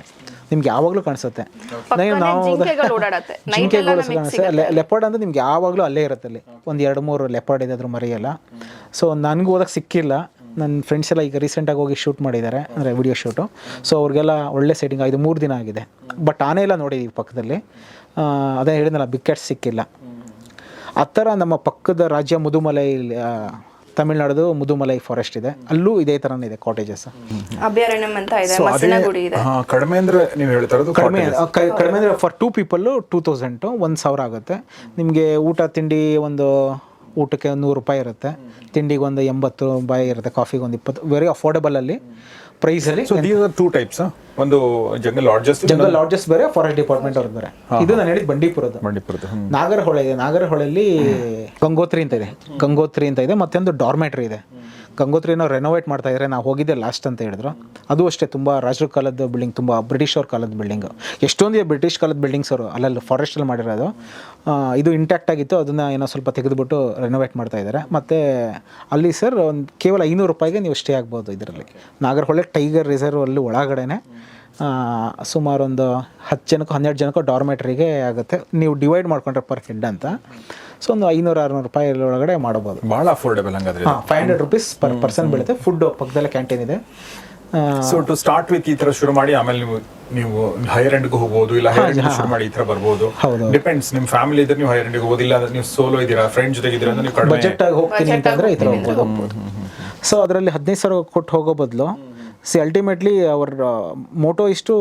ನಿಮ್ಗೆ ಯಾವಾಗಲೂ ಕಾಣಿಸುತ್ತೆ. ನಾವು ಜಿಂಕೆಗಳು ಕಾಣಿಸುತ್ತೆ. ಲೆಪರ್ಡ್ ಅಂದರೆ ನಿಮ್ಗೆ ಯಾವಾಗಲೂ ಅಲ್ಲೇ ಇರುತ್ತೆ. ಅಲ್ಲಿ ಒಂದು 2-3 ಲೆಪರ್ಡ್ ಇದೆ, ಅದ್ರ ಮರಿಯಲ್ಲ. ಸೊ ನನಗೂ ಹೋದಕ್ಕೆ ಸಿಕ್ಕಿಲ್ಲ. ನನ್ನ ಫ್ರೆಂಡ್ಸ್ ಎಲ್ಲ ಈಗ ರೀಸೆಂಟಾಗಿ ಹೋಗಿ ಶೂಟ್ ಮಾಡಿದ್ದಾರೆ, ಅಂದರೆ ವಿಡಿಯೋ ಶೂಟು. ಸೊ ಅವ್ರಿಗೆಲ್ಲ ಒಳ್ಳೆ ಸೆಟ್ಟಿಂಗ್ ಆಗಿದೆ. 3 ದಿನ ಆಗಿದೆ. ಬಟ್ ಆನೆ ಎಲ್ಲ ನೋಡಿದ್ದೀವಿ ಪಕ್ಕದಲ್ಲಿ. ಅದೇ ಹೇಳಿದ್ನಲ್ಲ, ಬಿಗ್ ಕ್ಯಾಟ್ಸ್ ಸಿಕ್ಕಿಲ್ಲ. ಆ ಥರ ನಮ್ಮ ಪಕ್ಕದ ರಾಜ್ಯ ಮುದುಮಲೈ ತಮಿಳ್ನಾಡು ಮುದುಮಲೈ ಫಾರೆಸ್ಟ್ ಇದೆ, ಅಲ್ಲೂ ಇದೇ ಥರನೇ ಇದೆ ಕಾಟೇಜಸ್. ಅಭಯಾರಣ್ಯಂ ಅಂತ ಇದೆ, So, ಅದೇ ಮಸನಗುಡಿ ಇದೆ. ಕಡಿಮೆ ಅಂದ್ರೆ ನೀವು ಹೇಳ್ತಾ ಇರೋದು ಕಡಿಮೆ ಅಂದರೆ ಫಾರ್ 2 people 2000 1,000 ಆಗುತ್ತೆ. ನಿಮಗೆ ಊಟ ತಿಂಡಿ ಒಂದು ಊಟಕ್ಕೆ 100 ರೂಪಾಯಿ ಇರುತ್ತೆ, ತಿಂಡಿಗೆ ಒಂದು 80 ರೂಪಾಯಿ ಇರುತ್ತೆ, ಕಾಫಿಗೆ ಒಂದು 20, ವೆರಿ ಅಫೋರ್ಡಬಲ್ ಪ್ರೈಸಲ್ಲಿ. So these are 2 types. ಒಂದು ಜಂಗಲ್ ಲಾಡ್ಜಸ್ ಬೇರೆ, ಫಾರೆಸ್ಟ್ ಡಿಪಾರ್ಟ್ಮೆಂಟ್ ಅವ್ರದ್ದು ಬೇರೆ. ಇದು ನಾನು ಹೇಳಿದ ಬಂಡೀಪುರದ. ನಾಗರಹೊಳೆ ಇದೆ, ನಾಗರಹೊಳೆಯಲ್ಲಿ ಗಂಗೋತ್ರಿ ಅಂತ ಇದೆ, ಮತ್ತೊಂದು ಡಾರ್ಮೆಟ್ರಿ ಇದೆ. ಗಂಗೋತ್ರಿನ ರೆನೋವೇಟ್ ಮಾಡ್ತಾ ಇದ್ದಾರೆ, ನಾವು ಹೋಗಿದ್ದೆ ಲಾಸ್ಟ್ ಅಂತ ಹೇಳಿದ್ರು. ಅದು ಅಷ್ಟೇ ತುಂಬ ರಾಜರ ಕಾಲದ ಬಿಲ್ಡಿಂಗ್, ತುಂಬ ಬ್ರಿಟಿಷ್ ಅವ್ರ ಕಾಲದ ಬಿಲ್ಡಿಂಗ್. ಎಷ್ಟೊಂದು ಬ್ರಿಟಿಷ್ ಕಾಲದ ಬಿಲ್ಡಿಂಗ್ಸ್ ಅವರು ಅಲ್ಲಲ್ಲಿ ಫಾರೆಸ್ಟಲ್ಲಿ ಮಾಡಿರೋದು. ಇದು ಇಂಟ್ಯಾಕ್ಟ್ ಆಗಿತ್ತು, ಅದನ್ನು ಏನೋ ಸ್ವಲ್ಪ ತೆಗೆದುಬಿಟ್ಟು ರೆನೋವೇಟ್ ಮಾಡ್ತಾ ಇದ್ದಾರೆ. ಮತ್ತು ಅಲ್ಲಿ ಸರ್ ಒಂದು ಕೇವಲ 500 ರೂಪಾಯಿಗೆ ನೀವು ಸ್ಟೇ ಆಗ್ಬೋದು ಇದರಲ್ಲಿ. ನಾಗರಹೊಳೆ ಟೈಗರ್ ರಿಸರ್ವ್ ಅಲ್ಲಿ ಒಳಗಡೆನೆ ಸುಮಾರು ಒಂದು 10 ಜನಕ್ಕೋ 12 ಜನಕ್ಕೋ ಡಾರ್ಮೆಟ್ರಿಗೆ ಆಗುತ್ತೆ. ನೀವು ಡಿವೈಡ್ ಮಾಡ್ಕೊಂಡ್ರೆ ಪರ್ ಹೆಡ್ ಅಂತ. ಸೊ ಒಂದು 500-600 ರೂಪಾಯಿ ಒಳಗಡೆ ಮಾಡ್ಬೋದು. ಭಾಳ ಅಫೋರ್ಡೆಬಲ್ ಹಂಗಾದ್ರೆ. 500 rupees ಪರ್ ಪರ್ಸನ್ ಬೀಳುತ್ತೆ. ಫುಡ್ ಪಕ್ಕದಲ್ಲೇ ಕ್ಯಾಂಟೀನ್ ಇದೆ. ಸೊ ಟು ಸ್ಟಾರ್ಟ್ ವಿತ್ ಈ ತರ ಶುರು ಮಾಡಿ ಆಮೇಲೆ ನೀವು ಹೈಯರ್ ಎಂಡ್ಗೆ ಹೋಗ್ಬೋದು, ಇಲ್ಲ ಹೈಯರ್ ಎಂಡ್ ಶುರು ಮಾಡಿ ಈ ತರ ಬರ್ಬೋದು. ಡಿಪೆಂಡ್ಸ್, ನಿಮ್ಮ ಫ್ಯಾಮಿಲಿ ಇದ್ರೆ ನೀವು ಹೈಯರ್ ಎಂಡ್ಗೆ ಹೋಗೋದು, ಇಲ್ಲ ಅಂದ್ರೆ ನೀವು ಸೋಲೋ ಇದ್ದೀರಾ, ಫ್ರೆಂಡ್ ಜೊತೆಗೆ ಇದ್ದೀರಾ ಅಂದ್ರೆ ನೀವು ಕಡಿಮೆ ಬಜೆಟ್ ಆಗಿ ಹೋಗ್ತೀನಿ ಅಂತಂದ್ರೆ ಈ ಥರ ಹೋಗ್ಬೋದು. ಸೊ ಅದರಲ್ಲಿ 15,000 ಕೊಟ್ಟು ಹೋಗೋ ಬದಲು ಅಲ್ಟಿಮೇಟ್ಲಿ ಅವರ ಮೋಟೋ ಇಷ್ಟು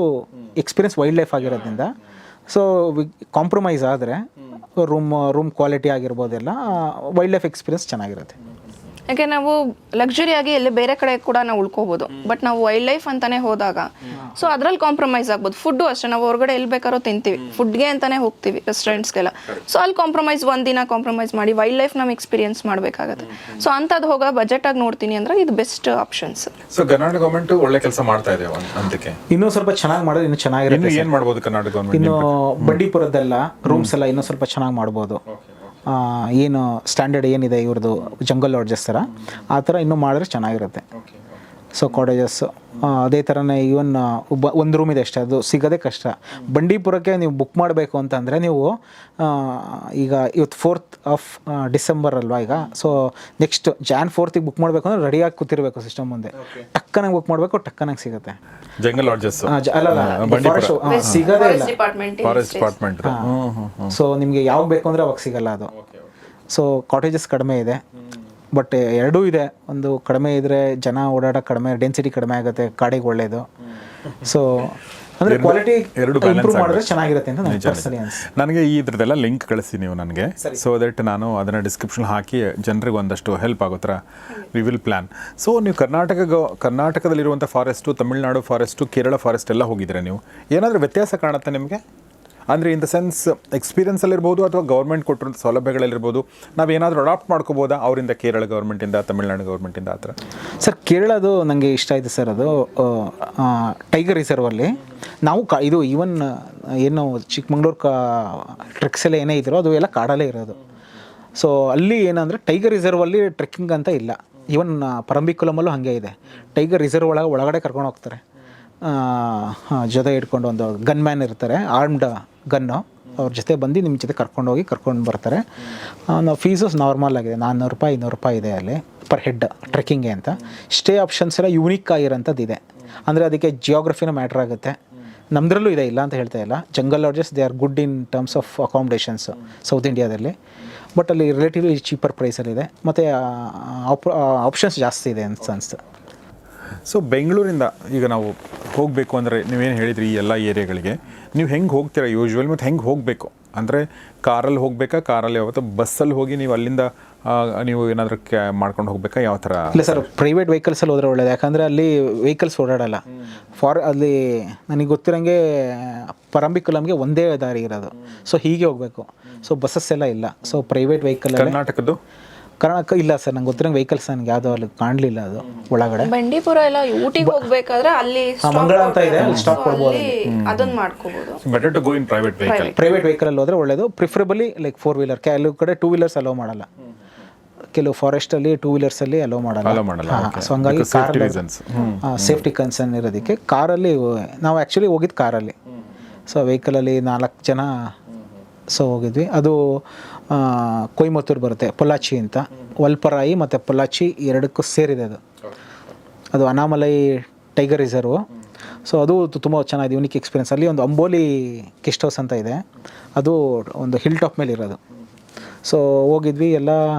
ಎಕ್ಸ್ಪೀರಿಯನ್ಸ್ ವೈಲ್ಡ್ ಲೈಫ್ ಆಗಿರೋದ್ರಿಂದ, ಸೊ ಕಾಂಪ್ರಮೈಸ್ ಆದರೆ ರೂಮ್ ಕ್ವಾಲಿಟಿ ಆಗಿರ್ಬೋದೆಲ್ಲ ವೈಲ್ಡ್ ಲೈಫ್ ಎಕ್ಸ್ಪೀರಿಯನ್ಸ್ ಚೆನ್ನಾಗಿರುತ್ತೆ. ಯಾಕೆ ನಾವು ಲಕ್ಸುರಿಯಾಗಿ ಎಲ್ಲಿ ಬೇರೆ ಕಡೆ ಕೂಡ ನಾವು ಉಳ್ಕೋಬೋದು, ಬಟ್ ನಾವು ವೈಲ್ಡ್ ಲೈಫ್ ಅಂತಾನೆ ಹೋದಾಗ ಸೊ ಅದ್ರಲ್ಲಿ ಕಾಂಪ್ರಮೈಸ್ ಆಗ್ಬೋದು. ಫುಡ್ಡು ಅಷ್ಟೇ, ನಾವು ಹೊರಗಡೆ ಎಲ್ಲಿ ಬೇಕಾದ್ರೂ ತಿಂತೀವಿ, ಫುಡ್ಗೆ ಅಂತಾನೆ ಹೋಗ್ತೀವಿ ರೆಸ್ಟೋರೆಂಟ್ಸ್ಗೆಲ್ಲ. ಸೊ ಅಲ್ಲಿ ಕಾಂಪ್ರಮೈಸ್, ಒಂದಿನ ಕಾಂಪ್ರಮೈಸ್ ಮಾಡಿ ವೈಲ್ಡ್ ಲೈಫ್ ನಾವು ಎಕ್ಸ್ಪೀರಿಯನ್ಸ್ ಮಾಡಬೇಕಾಗುತ್ತೆ. ಸೊ ಅಂಥದ್ದು ಹೋಗ ಬಜೆಟ್ ಆಗಿ ನೋಡ್ತೀನಿ ಅಂದ್ರೆ ಇದು best options. So Karnataka government ಒಳ್ಳೆ ಕೆಲಸ ಮಾಡ್ತಾ ಇದೆ ಅಂತಕ್ಕೆ. ಇನ್ನೂ ಸ್ವಲ್ಪ ಚೆನ್ನಾಗಿ ಮಾಡೋದು ಇನ್ನೂ ಚೆನ್ನಾಗಿರುತ್ತೆ. ಏನು ಮಾಡ್ಬೋದು ಕರ್ನಾಟಕ ಗವರ್ಮೆಂಟ್? ಇನ್ನು ಬಂಡೀಪುರದೆಲ್ಲ ರೂಮ್ಸ್ ಎಲ್ಲ ಇನ್ನೂ ಸ್ವಲ್ಪ ಚೆನ್ನಾಗಿ ಮಾಡ್ಬೋದು. ಏನು ಸ್ಟ್ಯಾಂಡರ್ಡ್ ಏನಿದೆ ಇವ್ರದ್ದು ಜಂಗಲ್ ಲಾಡ್ಜಸ್ ಥರ, ಆ ಥರ ಇನ್ನೂ ಮಾಡಿದ್ರೆ ಚೆನ್ನಾಗಿರುತ್ತೆ. ಸೊ ಕಾಟೇಜಸ್ ಅದೇ ಥರನೇ ಈವನ್ ಒಂದು ರೂಮ್ ಇದೆ ಅಷ್ಟೇ, ಅದು ಸಿಗೋದೇ ಕಷ್ಟ. ಬಂಡೀಪುರಕ್ಕೆ ನೀವು ಬುಕ್ ಮಾಡಬೇಕು ಅಂತಂದರೆ ನೀವು ಈಗ ಇವತ್ತು 4th of December ಅಲ್ವಾ ಈಗ, so next Jan 4th book ಮಾಡಬೇಕು ಅಂದರೆ ರೆಡಿಯಾಗಿ ಕೂತಿರ್ಬೇಕು ಸಿಸ್ಟಮ್ ಮುಂದೆ. ಟಕ್ಕನಾಗಿ ಬುಕ್ ಮಾಡಬೇಕು, ಟಕ್ಕನಾಗಿ ಸಿಗುತ್ತೆ. ಜಂಗಲ್ ಲಾಡ್ಜಸ್ ಸಿಗೋದೇ ಇಲ್ಲ, ಫಾರೆಸ್ಟ್ ಡಿಪಾರ್ಟ್ಮೆಂಟ್. ಸೊ ನಿಮಗೆ ಯಾವಾಗ ಬೇಕು ಅಂದರೆ ಅವಾಗ ಸಿಗಲ್ಲ ಅದು. ಸೊ ಕಾಟೇಜಸ್ ಕಡಿಮೆ ಇದೆ, ಬಟ್ ಎರಡೂ ಇದೆ. ಒಂದು ಕಡಿಮೆ ಇದ್ದರೆ ಜನ ಓಡಾಡ ಕಡಿಮೆ, ಡೆನ್ಸಿಟಿ ಕಡಿಮೆ ಆಗುತ್ತೆ, ಕಾಡಿಗೆ ಒಳ್ಳೆಯದು. ಸೊ ಅಂದರೆ ಕ್ವಾಲಿಟಿ ಇಂಪ್ರೂವ್ ಮಾಡಿದ್ರೆ ಚೆನ್ನಾಗಿರುತ್ತೆ ಅಂತ ನನಗೆ ಪರ್ಸನಲಿ ಅನಿಸುತ್ತೆ. ನನಗೆ ಈ ಇದ್ರದ್ದೆಲ್ಲ ಲಿಂಕ್ ಕಳಿಸಿ ನೀವು ನನಗೆ, ಸೊ ದಟ್ ನಾನು ಅದನ್ನು ಡಿಸ್ಕ್ರಿಪ್ಷನ್ ಹಾಕಿ ಜನರಿಗೆ ಒಂದಷ್ಟು ಹೆಲ್ಪ್ ಆಗೋ ಥರ ವಿ ವಿಲ್ ಪ್ಲ್ಯಾನ್. ಸೊ ನೀವು ಕರ್ನಾಟಕದಲ್ಲಿರುವಂಥ forest, Tamil Nadu forest, Kerala forest ಎಲ್ಲ ಹೋಗಿದ್ದೀರಾ ನೀವು? ಏನಾದರೂ ವ್ಯತ್ಯಾಸ ಕಾಣುತ್ತೆ ನಿಮಗೆ? ಅಂದರೆ ಇನ್ ದ ಸೆನ್ಸ್ ಎಕ್ಸ್ಪೀರಿಯನ್ಸಲ್ಲಿರ್ಬೋದು ಅಥವಾ ಗೌರ್ಮೆಂಟ್ ಕೊಟ್ಟಿರೋ ಸೌಲಭ್ಯಗಳಲ್ಲಿರ್ಬೋದು, ನಾವೇನಾದರೂ ಅಡಾಪ್ಟ್ ಮಾಡ್ಕೋಬೋದಾ ಅವರಿಂದ, ಕೇರಳ ಗೌರ್ಮೆಂಟಿಂದ, ತಮಿಳ್ನಾಡು ಗೌರ್ಮೆಂಟಿಂದ ಆ ಥರ? ಸರ್ ಕೇರಳದು ನನಗೆ ಇಷ್ಟ ಆಯಿತು ಸರ್. ಅದು ಟೈಗರ್ ರಿಸರ್ವಲ್ಲಿ ನಾವು ಇದು ಈವನ್ ಏನು ಚಿಕ್ಕಮಂಗ್ಳೂರು ಟ್ರೆಕ್ಸ್ ಎಲ್ಲ ಏನೇ ಇದ್ರೋ ಅದು ಎಲ್ಲ ಕಾಡಲ್ಲೇ ಇರೋದು. ಸೊ ಅಲ್ಲಿ ಏನಂದರೆ ಟೈಗರ್ ರಿಸರ್ವಲ್ಲಿ ಟ್ರೆಕ್ಕಿಂಗ್ ಅಂತ ಇಲ್ಲ. ಈವನ್ ಪರಂಬಿಕುಲಮಲ್ಲೂ ಹಾಗೆ ಇದೆ. ಟೈಗರ್ ರಿಸರ್ವ್ ಒಳಗಡೆ ಕರ್ಕೊಂಡು ಹೋಗ್ತಾರೆ, ಜೊತೆ ಇಟ್ಕೊಂಡು ಒಂದು ಗನ್ ಮ್ಯಾನ್ ಇರ್ತಾರೆ, ಆರ್ಮ್ಡ್ ಗನ್ನು, ಅವ್ರ ಜೊತೆ ಬಂದು ನಿಮ್ಮ ಜೊತೆ ಕರ್ಕೊಂಡು ಬರ್ತಾರೆ. ನಾವು ಫೀಸು ನಾರ್ಮಲ್ ಆಗಿದೆ, 400 ರೂಪಾಯಿ 500 ರೂಪಾಯಿ ಇದೆ ಅಲ್ಲಿ ಪರ್ ಹೆಡ್ ಟ್ರೆಕ್ಕಿಂಗ್ಗೆ ಅಂತ. ಸ್ಟೇ ಆಪ್ಷನ್ಸ್ ಎಲ್ಲ ಯೂನಿಕ್ ಆಗಿರೋಂಥದ್ದು ಇದೆ. ಅಂದರೆ ಅದಕ್ಕೆ ಜಿಯೋಗ್ರಫಿನ ಮ್ಯಾಟ್ರ್ ಆಗುತ್ತೆ. ನಮ್ಮದ್ರಲ್ಲೂ ಇದೆ, ಇಲ್ಲ ಅಂತ ಹೇಳ್ತಾ ಇಲ್ಲ. Jungle lodges they are good in terms of accommodations south ಇಂಡಿಯಾದಲ್ಲಿ, ಬಟ್ ಅಲ್ಲಿ ರಿಲೇಟಿವ್ಲಿ ಚೀಪರ್ ಪ್ರೈಸಲ್ಲಿದೆ, ಮತ್ತು ಆಪ್ಷನ್ಸ್ ಜಾಸ್ತಿ ಇದೆ ಅಂತ ಅನಿಸ್ತು. ಸೊ ಬೆಂಗಳೂರಿಂದ ಈಗ ನಾವು ಹೋಗಬೇಕು ಅಂದರೆ ನೀವೇನು ಹೇಳಿದ್ರಿ ಈ ಎಲ್ಲ ಏರಿಯಾಗಳಿಗೆ ನೀವು ಹೆಂಗೆ ಹೋಗ್ತೀರಾ ಯೂಶ್ವಲ್, ಮತ್ತು ಹೆಂಗೆ ಹೋಗಬೇಕು ಅಂದರೆ ಕಾರಲ್ಲಿ ಹೋಗಬೇಕಾ, ಕಾರಲ್ಲಿ ಯಾವತ್ತೂ ಬಸ್ಸಲ್ಲಿ ಹೋಗಿ ನೀವು ಅಲ್ಲಿಂದ ನೀವು ಏನಾದರೂ ಮಾಡ್ಕೊಂಡು ಹೋಗಬೇಕಾ, ಯಾವ ಥರ? ಇಲ್ಲ ಸರ್, ಪ್ರೈವೇಟ್ ವೆಹಿಕಲ್ಸಲ್ಲಿ ಹೋದರೆ ಒಳ್ಳೇದು. ಯಾಕಂದರೆ ಅಲ್ಲಿ ವೆಹಿಕಲ್ಸ್ ಓಡಾಡಲ್ಲ. ಅಲ್ಲಿ ನನಗೆ ಗೊತ್ತಿರೋಂಗೆ ಪರಂಬಿಕುಲಮ್ಗೆ ಒಂದೇ ದಾರಿ ಇರೋದು, ಸೊ ಹೀಗೆ ಹೋಗಬೇಕು. ಸೊ ಬಸ್ಸಸ್ ಎಲ್ಲ ಇಲ್ಲ. ಸೊ ಪ್ರೈವೇಟ್ ವೆಹಿಕಲ್ ಕರ್ನಾಟಕ ಇಲ್ಲ ಸರ್, ನಂಗೆ ಗೊತ್ತಿರೋ ವೆಹಿಕಲ್ಸ್ ನನಗೆ ಯಾವುದೋ ಅಲ್ಲಿ ಕಾಣಲಿಲ್ಲ ಅದು ಒಳಗಡೆ. ಬಂಡೀಪುರ ಎಲ್ಲ ಊಟಿಗೆ ಹೋಗ್ಬೇಕಾದ್ರೆ ಅಲ್ಲಿ ಮಂಗಳ ಅಂತ ಇದೆ, ಅಲ್ಲಿ ಸ್ಟಾಪ್ ಕೊಡ್ಬೋದು, ಅದನ್ನ ಮಾಡ್ಕೋಬಹುದು. Better to go in private vehicle. Private ವೆಹಿಕಲಲ್ಲಿ ಹೋದರೆ ಒಳ್ಳೇದು. Preferably like 4 wheeler. ಕೆಲವು ಕಡೆ 2 wheelers ಅಲೋ ಮಾಡಲ್ಲ, ಕೆಲವು ಫಾರೆಸ್ಟಲ್ಲಿ 2 wheelersಲ್ಲಿ ಅಲೋ ಮಾಡಲ್ಲ. ಸೊ ಹಂಗಾಗಿ ಸೇಫ್ಟಿ ಕನ್ಸರ್ನ್ ಇರೋದಕ್ಕೆ ಕಾರಲ್ಲಿ ನಾವು ಆ್ಯಕ್ಚುಲಿ ಹೋಗಿದ್ದು ಕಾರಲ್ಲಿ. ಸೊ ವೆಹಿಕಲಲ್ಲಿ 4 ಜನ ಸೊ ಹೋಗಿದ್ವಿ. ಅದು ಕೊಯಮತ್ತೂರು ಬರುತ್ತೆ, ಪೊಲ್ಲಾಚಿ ಅಂತ. ವಲ್ಪರಾಯಿ ಮತ್ತು ಪೊಲ್ಲಾಚಿ ಎರಡಕ್ಕೂ ಸೇರಿದೆ ಅದು ಅನಾಮಲೈ ಟೈಗರ್ ರಿಸರ್ವು. ಸೊ ಅದು ತುಂಬ ಚೆನ್ನಾಗಿದೆ, ಯೂನಿಕ್ ಎಕ್ಸ್ಪೀರಿಯನ್ಸ್. ಅಲ್ಲಿ ಒಂದು ಅಂಬೋಲಿ ಗೆಸ್ಟ್ ಹೌಸ್ ಅಂತ ಇದೆ, ಅದು ಒಂದು ಹಿಲ್ ಟಾಪ್ ಮೇಲೆ ಇರೋದು. ಸೊ ಹೋಗಿದ್ವಿ ಎಲ್ಲ.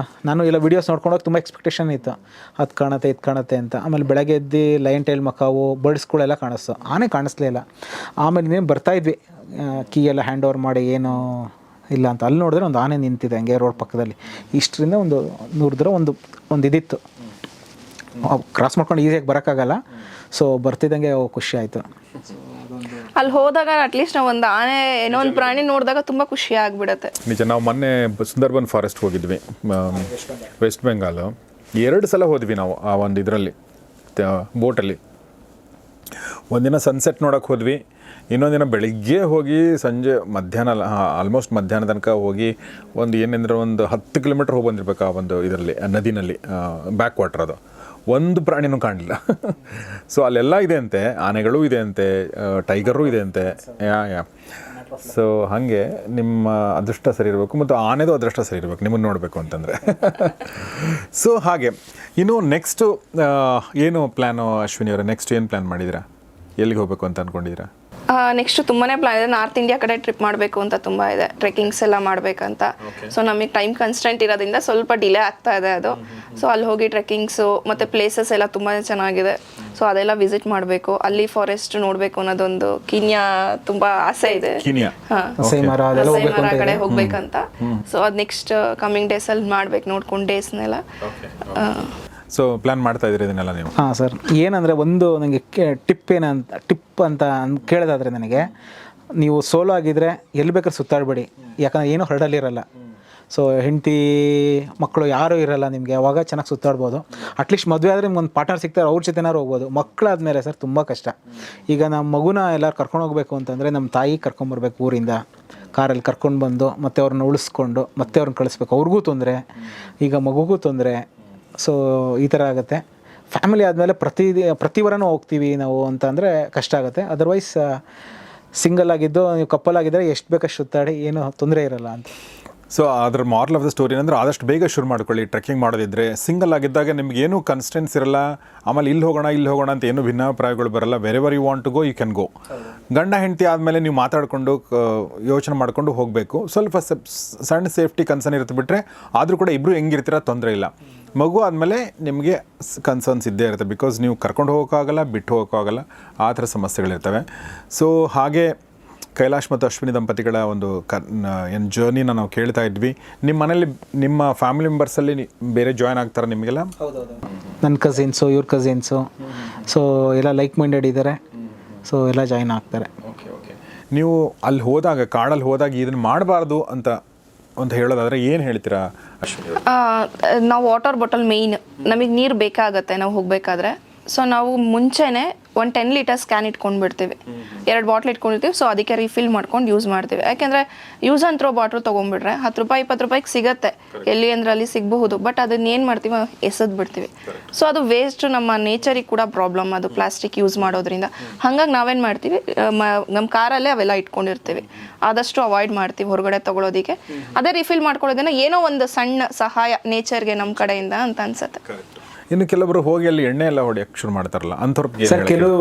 ನಾನು ಎಲ್ಲ ವೀಡಿಯೋಸ್ ನೋಡ್ಕೊಂಡೋಗಿ ತುಂಬ ಎಕ್ಸ್ಪೆಕ್ಟೇಷನ್ ಇತ್ತು, ಅದು ಕಾಣುತ್ತೆ ಇದು ಕಾಣುತ್ತೆ ಅಂತ. ಆಮೇಲೆ ಬೆಳಗ್ಗೆ ಎದ್ದು ಲಯನ್ ಟೈಲ್ ಮಕಾವು ಬರ್ಡ್ಸ್ಗಳೆಲ್ಲ ಕಾಣಿಸ್ತು, ಆನೆ ಕಾಣಿಸ್ಲೇ ಇಲ್ಲ. ಆಮೇಲೆ ಇನ್ನೇನು ಬರ್ತಾಯಿದ್ವಿ, ಕೀ ಎಲ್ಲ ಹ್ಯಾಂಡ್ ಓವರ್ ಮಾಡಿ ಏನು ಇಲ್ಲ ಅಂತ. ಅಲ್ಲಿ ನೋಡಿದ್ರೆ ಒಂದು ಆನೆ ನಿಂತಿದೆ ಹಂಗೆ ರೋಡ್ ಪಕ್ಕದಲ್ಲಿ. ಇಷ್ಟರಿಂದ ಒಂದು 100 ದೂರ ಒಂದು ಇದಿತ್ತು, ಕ್ರಾಸ್ ಮಾಡ್ಕೊಂಡು ಈಸಿಯಾಗಿ ಬರೋಕ್ಕಾಗಲ್ಲ. ಸೊ ಬರ್ತಿದ್ದಂಗೆ ಖುಷಿ ಆಯಿತು. ಅಲ್ಲಿ ಹೋದಾಗ ಅಟ್ಲೀಸ್ಟ್ ನಾವು ಒಂದು ಆನೆ ಏನೋ ಒಂದು ಪ್ರಾಣಿ ನೋಡಿದಾಗ ತುಂಬ ಖುಷಿ ಆಗಿಬಿಡುತ್ತೆ. ನಿಜ. ನಾವು ಮೊನ್ನೆ ಸುಂದರ್ಬನ್ ಫಾರೆಸ್ಟ್ ಹೋಗಿದ್ವಿ, ವೆಸ್ಟ್ ಬೆಂಗಾಲು. 2 ಸಲ ಹೋದ್ವಿ ನಾವು ಆ ಒಂದು ಇದರಲ್ಲಿ ಬೋಟಲ್ಲಿ. ಒಂದಿನ ಸನ್ಸೆಟ್ ನೋಡೋಕೆ ಹೋದ್ವಿ, ಇನ್ನೊಂದಿನ ಬೆಳಿಗ್ಗೆ ಹೋಗಿ ಸಂಜೆ ಮಧ್ಯಾಹ್ನ ಆಲ್ಮೋಸ್ಟ್ ಮಧ್ಯಾಹ್ನ ತನಕ ಹೋಗಿ ಏನೆಂದರೆ ಒಂದು 10 ಕಿಲೋಮೀಟ್ರ್ ಹೋಗಿ ಬಂದಿರ್ಬೇಕು ಆ ಒಂದು ಇದರಲ್ಲಿ ನದಿನಲ್ಲಿ, ಬ್ಯಾಕ್ ವಾಟರ್. ಅದು ಒಂದು ಪ್ರಾಣಿನೂ ಕಾಣಲಿಲ್ಲ. ಸೊ ಅಲ್ಲೆಲ್ಲ ಇದೆ ಅಂತೆ, ಆನೆಗಳು ಇದೆ ಅಂತೆ, ಟೈಗರು ಇದೆ ಅಂತೆ. ಸೊ ಹಾಗೆ ನಿಮ್ಮ ಅದೃಷ್ಟ ಸರಿ ಇರಬೇಕು, ಮತ್ತು ಆನೆದು ಅದೃಷ್ಟ ಸರಿ ಇರಬೇಕು ನಿಮ್ಮನ್ನು ನೋಡಬೇಕು ಅಂತಂದರೆ. ಸೊ ಹಾಗೆ ಇನ್ನು ನೆಕ್ಸ್ಟು ಏನು ಪ್ಲ್ಯಾನು ಅಶ್ವಿನಿ ಅವರೇ? ನೆಕ್ಸ್ಟ್ ಏನು ಪ್ಲ್ಯಾನ್ ಮಾಡಿದ್ದೀರಾ? ಎಲ್ಲಿಗೆ ಹೋಗಬೇಕು ಅಂತ ಅಂದ್ಕೊಂಡಿದ್ದೀರಾ? ನೆಕ್ಸ್ಟ್ ತುಂಬಾನೇ ಪ್ಲಾನ್ ಇದೆ. ನಾರ್ತ್ ಇಂಡಿಯಾ ಕಡೆ ಟ್ರಿಪ್ ಮಾಡಬೇಕು ಅಂತ ತುಂಬ ಇದೆ, ಟ್ರೆಕ್ಕಿಂಗ್ಸ್ ಎಲ್ಲ ಮಾಡಬೇಕಂತ. ಸೊ ನಮಗೆ ಟೈಮ್ ಕನ್ಸ್ಟೆಂಟ್ ಇರೋದ್ರಿಂದ ಸ್ವಲ್ಪ ಡಿಲೇ ಆಗ್ತಾ ಇದೆ ಅದು. ಸೊ ಅಲ್ಲಿ ಹೋಗಿ ಟ್ರೆಕ್ಕಿಂಗ್ಸು ಮತ್ತು ಪ್ಲೇಸಸ್ ಎಲ್ಲ ತುಂಬಾ ಚೆನ್ನಾಗಿದೆ. ಸೊ ಅದೆಲ್ಲ ವಿಸಿಟ್ ಮಾಡಬೇಕು, ಅಲ್ಲಿ ಫಾರೆಸ್ಟ್ ನೋಡಬೇಕು ಅನ್ನೋದೊಂದು ಕೀನ್ಯಾ ತುಂಬ ಆಸೆ ಇದೆ. ಸೈಮರ ಕಡೆ ಹೋಗ್ಬೇಕಂತ. ಸೊ ಅದು ನೆಕ್ಸ್ಟ್ ಕಮಿಂಗ್ ಡೇಸಲ್ಲಿ ಮಾಡ್ಬೇಕು, ನೋಡ್ಕೊಂಡು ಡೇಸ್ನೆಲ್ಲ. ಸೊ ಪ್ಲ್ಯಾನ್ ಮಾಡ್ತಾ ಇದ್ದೀರಿ ಇದನ್ನೆಲ್ಲ ನೀವು? ಹಾಂ ಸರ್. ಏನಂದರೆ ಒಂದು ನನಗೆ ಟಿಪ್ ಅಂತ ಕೇಳೋದಾದರೆ, ನನಗೆ ನೀವು ಸೋಲೋ ಆಗಿದ್ದರೆ ಎಲ್ಲಿ ಬೇಕಾದ್ರೆ ಸುತ್ತಾಡಬೇಡಿ, ಯಾಕಂದರೆ ಏನೂ ಹರಡಲ್ಲಿರಲ್ಲ. ಸೊ ಹೆಂಡತಿ ಮಕ್ಕಳು ಯಾರೂ ಇರಲ್ಲ ನಿಮಗೆ, ಅವಾಗ ಚೆನ್ನಾಗಿ ಸುತ್ತಾಡ್ಬೋದು. ಅಟ್ಲೀಸ್ಟ್ ಮದುವೆ ಆದರೆ ನಿಮ್ಗೆ ಒಂದು ಪಾರ್ಟ್ನರ್ ಸಿಗ್ತಾರೆ, ಅವ್ರ ಜೊತೆನಾರು ಹೋಗ್ಬೋದು. ಮಕ್ಕಳಾದ್ಮೇಲೆ ಸರ್ ತುಂಬ ಕಷ್ಟ. ಈಗ ನಮ್ಮ ಮಗುನ ಎಲ್ಲರೂ ಕರ್ಕೊಂಡು ಹೋಗ್ಬೇಕು ಅಂತಂದರೆ ನಮ್ಮ ತಾಯಿ ಕರ್ಕೊಂಬರ್ಬೇಕು ಊರಿಂದ, ಕಾರಲ್ಲಿ ಕರ್ಕೊಂಡು ಬಂದು ಮತ್ತೆ ಅವ್ರನ್ನ ಉಳಿಸ್ಕೊಂಡು ಮತ್ತೆ ಅವ್ರನ್ನ ಕಳಿಸ್ಬೇಕು. ಅವ್ರಿಗೂ ತೊಂದರೆ, ಈಗ ಮಗುಗೂ ತೊಂದರೆ. ಸೊ ಈ ಥರ ಆಗುತ್ತೆ. ಫ್ಯಾಮಿಲಿ ಆದಮೇಲೆ ಪ್ರತಿ ವಾರನೂ ಹೋಗ್ತೀವಿ ನಾವು ಅಂತಂದರೆ ಕಷ್ಟ ಆಗುತ್ತೆ. ಅದರ್ವೈಸ್ ಸಿಂಗಲ್ ಆಗಿದ್ದು ನೀವು ಕಪ್ಪಲ್ ಆಗಿದ್ದರೆ ಎಷ್ಟು ಬೇಕಷ್ಟು ಸುತ್ತಾಡಿ, ಏನೂ ತೊಂದರೆ ಇರಲ್ಲ ಅಂತ. ಸೊ ಅದರ ಮಾರಲ್ ಆಫ್ ದ ಸ್ಟೋರಿ ಅಂದರೆ ಆದಷ್ಟು ಬೇಗ ಶುರು ಮಾಡ್ಕೊಳ್ಳಿ ಟ್ರೆಕ್ಕಿಂಗ್ ಮಾಡೋದಿದ್ರೆ. ಸಿಂಗಲ್ ಆಗಿದ್ದಾಗ ನಿಮ್ಗೆ ಏನೂ ಕನ್ಸ್ಟೆನ್ಸ್ ಇರಲ್ಲ. ಆಮೇಲೆ ಇಲ್ಲಿ ಹೋಗೋಣ ಅಂತ ಏನೂ ಭಿನ್ನಾಭಿಪ್ರಾಯಗಳು ಬರಲ್ಲ. Wherever you want to go you can go. ಗಂಡ ಹೆಂಡತಿ ಆದಮೇಲೆ ನೀವು ಮಾತಾಡಿಕೊಂಡು ಯೋಚನೆ ಮಾಡಿಕೊಂಡು ಹೋಗಬೇಕು. ಸ್ವಲ್ಪ ಸಣ್ಣ ಸೇಫ್ಟಿ ಕನ್ಸರ್ನ್ ಇರುತ್ತೆ, ಬಿಟ್ಟರೆ ಆದರೂ ಕೂಡ ಇಬ್ಬರು ಹೆಂಗಿರ್ತೀರ ತೊಂದರೆ ಇಲ್ಲ. ಮಗು ಆದಮೇಲೆ ನಿಮಗೆ ಕನ್ಸರ್ನ್ಸ್ ಇದ್ದೇ ಇರುತ್ತೆ, ಬಿಕಾಸ್ ನೀವು ಕರ್ಕೊಂಡು ಹೋಗೋಕ್ಕಾಗಲ್ಲ, ಬಿಟ್ಟು ಹೋಗೋಕ್ಕಾಗಲ್ಲ, ಆ ಥರ ಸಮಸ್ಯೆಗಳಿರ್ತವೆ. ಸೊ ಹಾಗೆ ಕೈಲಾಶ್ ಮತ್ತು ಅಶ್ವಿನಿ ದಂಪತಿಗಳ ಒಂದು ಏನು ಜರ್ನಿನ ನಾವು ಕೇಳ್ತಾ ಇದ್ವಿ. ನಿಮ್ಮ ಮನೇಲಿ ನಿಮ್ಮ ಫ್ಯಾಮಿಲಿ ಮೆಂಬರ್ಸಲ್ಲಿ ಬೇರೆ ಜಾಯ್ನ್ ಆಗ್ತಾರೆ ನಿಮಗೆಲ್ಲ? ನನ್ನ ಕಸಿನ್ಸು, ಇವ್ರ ಕಸಿನ್ಸು, ಸೊ ಎಲ್ಲ ಲೈಕ್ ಮೈಂಡೆಡ್ ಇದ್ದಾರೆ. ಸೊ ಎಲ್ಲ ಜಾಯ್ನ್ ಆಗ್ತಾರೆ. ಓಕೆ. ನೀವು ಅಲ್ಲಿ ಹೋದಾಗ, ಕಾಡಲ್ಲಿ ಹೋದಾಗ ಇದನ್ನು ಮಾಡಬಾರ್ದು ಅಂತ ಹೇಳೋದಾದರೆ ಏನು ಹೇಳ್ತೀರಾ ಅಶ್ವಿನಿ? ನಾವು ವಾಟರ್ ಬಾಟಲ್ ಮೇಯ್ನ್, ನಮಗೆ ನೀರು ಬೇಕಾಗತ್ತೆ ನಾವು ಹೋಗಬೇಕಾದ್ರೆ. ಸೊ ನಾವು ಮುಂಚೆನೇ ಒಂದು 10 ಲೀಟರ್ಸ್ ಕ್ಯಾನ್ ಇಟ್ಕೊಂಡು ಬಿಡ್ತೀವಿ, 2 ಬಾಟ್ಲ್ ಇಟ್ಕೊಂಡಿರ್ತೀವಿ. ಸೊ ಅದಕ್ಕೆ ರೀಫಿಲ್ ಮಾಡ್ಕೊಂಡು ಯೂಸ್ ಮಾಡ್ತೀವಿ. ಯಾಕೆಂದರೆ ಯೂಸ್ ಆ್ಯಂಡ್ ಥ್ರೋ ಬಾಟ್ಲ್ ತೊಗೊಂಡ್ಬಿಟ್ರೆ 10 ರೂಪಾಯಿ 20 ರೂಪಾಯಿಗೆ ಸಿಗುತ್ತೆ, ಎಲ್ಲಿ ಅಂದರೆ ಅಲ್ಲಿ ಸಿಗಬಹುದು. ಬಟ್ ಅದನ್ನ ಏನು ಮಾಡ್ತೀವಿ, ಎಸೆದು ಬಿಡ್ತೀವಿ. ಸೊ ಅದು ವೇಸ್ಟ್, ನಮ್ಮ ನೇಚರಿಗೆ ಕೂಡ ಪ್ರಾಬ್ಲಮ್ ಅದು ಪ್ಲಾಸ್ಟಿಕ್ ಯೂಸ್ ಮಾಡೋದ್ರಿಂದ. ಹಾಗಾಗಿ ನಾವೇನು ಮಾಡ್ತೀವಿ, ನಮ್ಮ ಕಾರಲ್ಲೇ ಅವೆಲ್ಲ ಇಟ್ಕೊಂಡಿರ್ತೀವಿ. ಆದಷ್ಟು ಅವಾಯ್ಡ್ ಮಾಡ್ತೀವಿ ಹೊರಗಡೆ ತೊಗೊಳೋದಕ್ಕೆ. ಅದೇ ರೀಫಿಲ್ ಮಾಡ್ಕೊಳ್ಳೋದನ್ನ ಏನೋ ಒಂದು ಸಣ್ಣ ಸಹಾಯ ನೇಚರ್ಗೆ ನಮ್ಮ ಕಡೆಯಿಂದ ಅಂತ ಅನ್ಸುತ್ತೆ. ಇನ್ನು ಕೆಲವರು ಹೋಗಿ ಅಲ್ಲಿ ಎಣ್ಣೆ ಎಲ್ಲ ಹೊಡೆಯಕ್ಕೆ ಶುರು ಮಾಡ್ತಾರಲ್ಲ ಅಂಥವ್ರಿಗೆ? ಸರ್, ಕೆಲವು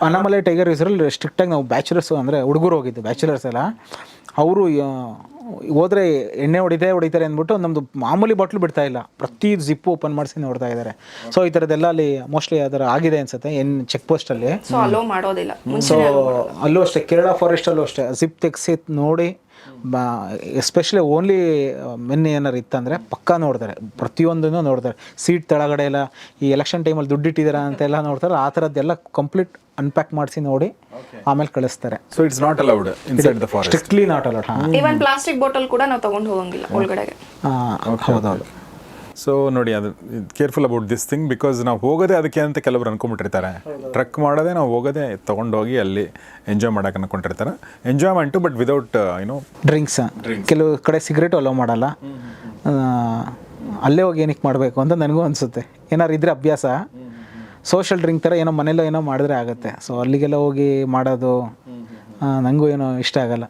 ಅನಾಮಲೈ ಟೈಗರ್ ರಿಸರ್ವಲ್ಲಿ ಸ್ಟ್ರಿಕ್ಟಾಗಿ ನಾವು ಬ್ಯಾಚುಲರ್ಸು ಅಂದರೆ ಹುಡುಗರು ಹೋಗಿದ್ದು, ಬ್ಯಾಚುಲರ್ಸ್ ಎಲ್ಲ ಅವರು ಹೋದರೆ ಎಣ್ಣೆ ಹೊಡಿತಾರೆ ಅಂದ್ಬಿಟ್ಟು ನಮ್ಮದು ಮಾಮೂಲಿ ಬಾಟ್ಲು ಬಿಡ್ತಾ ಇಲ್ಲ, ಪ್ರತಿ ಜಿಪ್ಪು ಓಪನ್ ಮಾಡಿಸಿ ನೋಡ್ತಾ ಇದ್ದಾರೆ. ಸೊ ಈ ಥರದ್ದೆಲ್ಲ ಅಲ್ಲಿ ಮೋಸ್ಟ್ಲಿ ಅದರ ಆಗಿದೆ ಅನ್ಸುತ್ತೆ ಚೆಕ್ ಪೋಸ್ಟಲ್ಲಿ. ಸೊ ಅಲೋ ಮಾಡೋದಿಲ್ಲ. ಸೊ ಅಲ್ಲೂ ಅಷ್ಟೇ, ಕೇರಳ ಫಾರೆಸ್ಟಲ್ಲೂ ಅಷ್ಟೇ ಜಿಪ್ ತೆಗ್ಸಿ ನೋಡಿ, ಎಸ್ಪೆಷಲಿ ಓನ್ಲಿ ಮೆನ್ ಏನಾರು ಇತ್ತಂದರೆ ಪಕ್ಕ ನೋಡ್ತಾರೆ, ಪ್ರತಿಯೊಂದನ್ನು ನೋಡ್ತಾರೆ. ಸೀಟ್ ತೆಳಗಡೆ ಎಲ್ಲ ಈ ಎಲೆಕ್ಷನ್ ಟೈಮಲ್ಲಿ ದುಡ್ಡು ಇಟ್ಟಿದ್ದಾರೆ ಅಂತೆಲ್ಲ ನೋಡ್ತಾರೆ. ಆ ಥರದ್ದೆಲ್ಲ ಕಂಪ್ಲೀಟ್ ಅನ್ಪ್ಯಾಕ್ ಮಾಡಿಸಿ ನೋಡಿ ಆಮೇಲೆ ಕಳಿಸ್ತಾರೆ. So it's not allowed inside the forest, strictly not allowed. Even plastic bottle ಕೂಡ ನಾವು ತಗೊಂಡು ಹೋಗಂಗಿಲ್ಲ ಒಳಗಡೆಗೆ. ಹೌದೌದು. ಸೊ ನೋಡಿ, ಅದು careful about this thing, because ನಾವು ಹೋಗೋದೇ ಅದಕ್ಕೆ ಅಂತ ಕೆಲವರು ಅನ್ಕೊಂಬಿಟ್ಟಿರ್ತಾರೆ. ಟ್ರಕ್ ಮಾಡೋದೇ ನಾವು ಹೋಗೋದೇ ತೊಗೊಂಡೋಗಿ ಅಲ್ಲಿ ಎಂಜಾಯ್ ಮಾಡೋಕೆ ಅನ್ಕೊಂಡಿರ್ತಾರೆ. Enjoyment, but without drinks. ಕೆಲವು ಕಡೆ ಸಿಗರೇಟು ಅಲೋ ಮಾಡಲ್ಲ. ಅಲ್ಲೇ ಹೋಗಿ ಏನಕ್ಕೆ ಮಾಡಬೇಕು ಅಂತ ನನಗೂ ಅನಿಸುತ್ತೆ. ಏನಾರು ಇದ್ರೆ ಅಭ್ಯಾಸ, ಸೋಷಲ್ ಡ್ರಿಂಕ್ ಥರ ಏನೋ ಮನೇಲೋ ಏನೋ ಮಾಡಿದ್ರೆ ಆಗುತ್ತೆ. ಸೊ ಅಲ್ಲಿಗೆಲ್ಲ ಹೋಗಿ ಮಾಡೋದು ನನಗೂ ಏನೋ ಇಷ್ಟ ಆಗಲ್ಲ.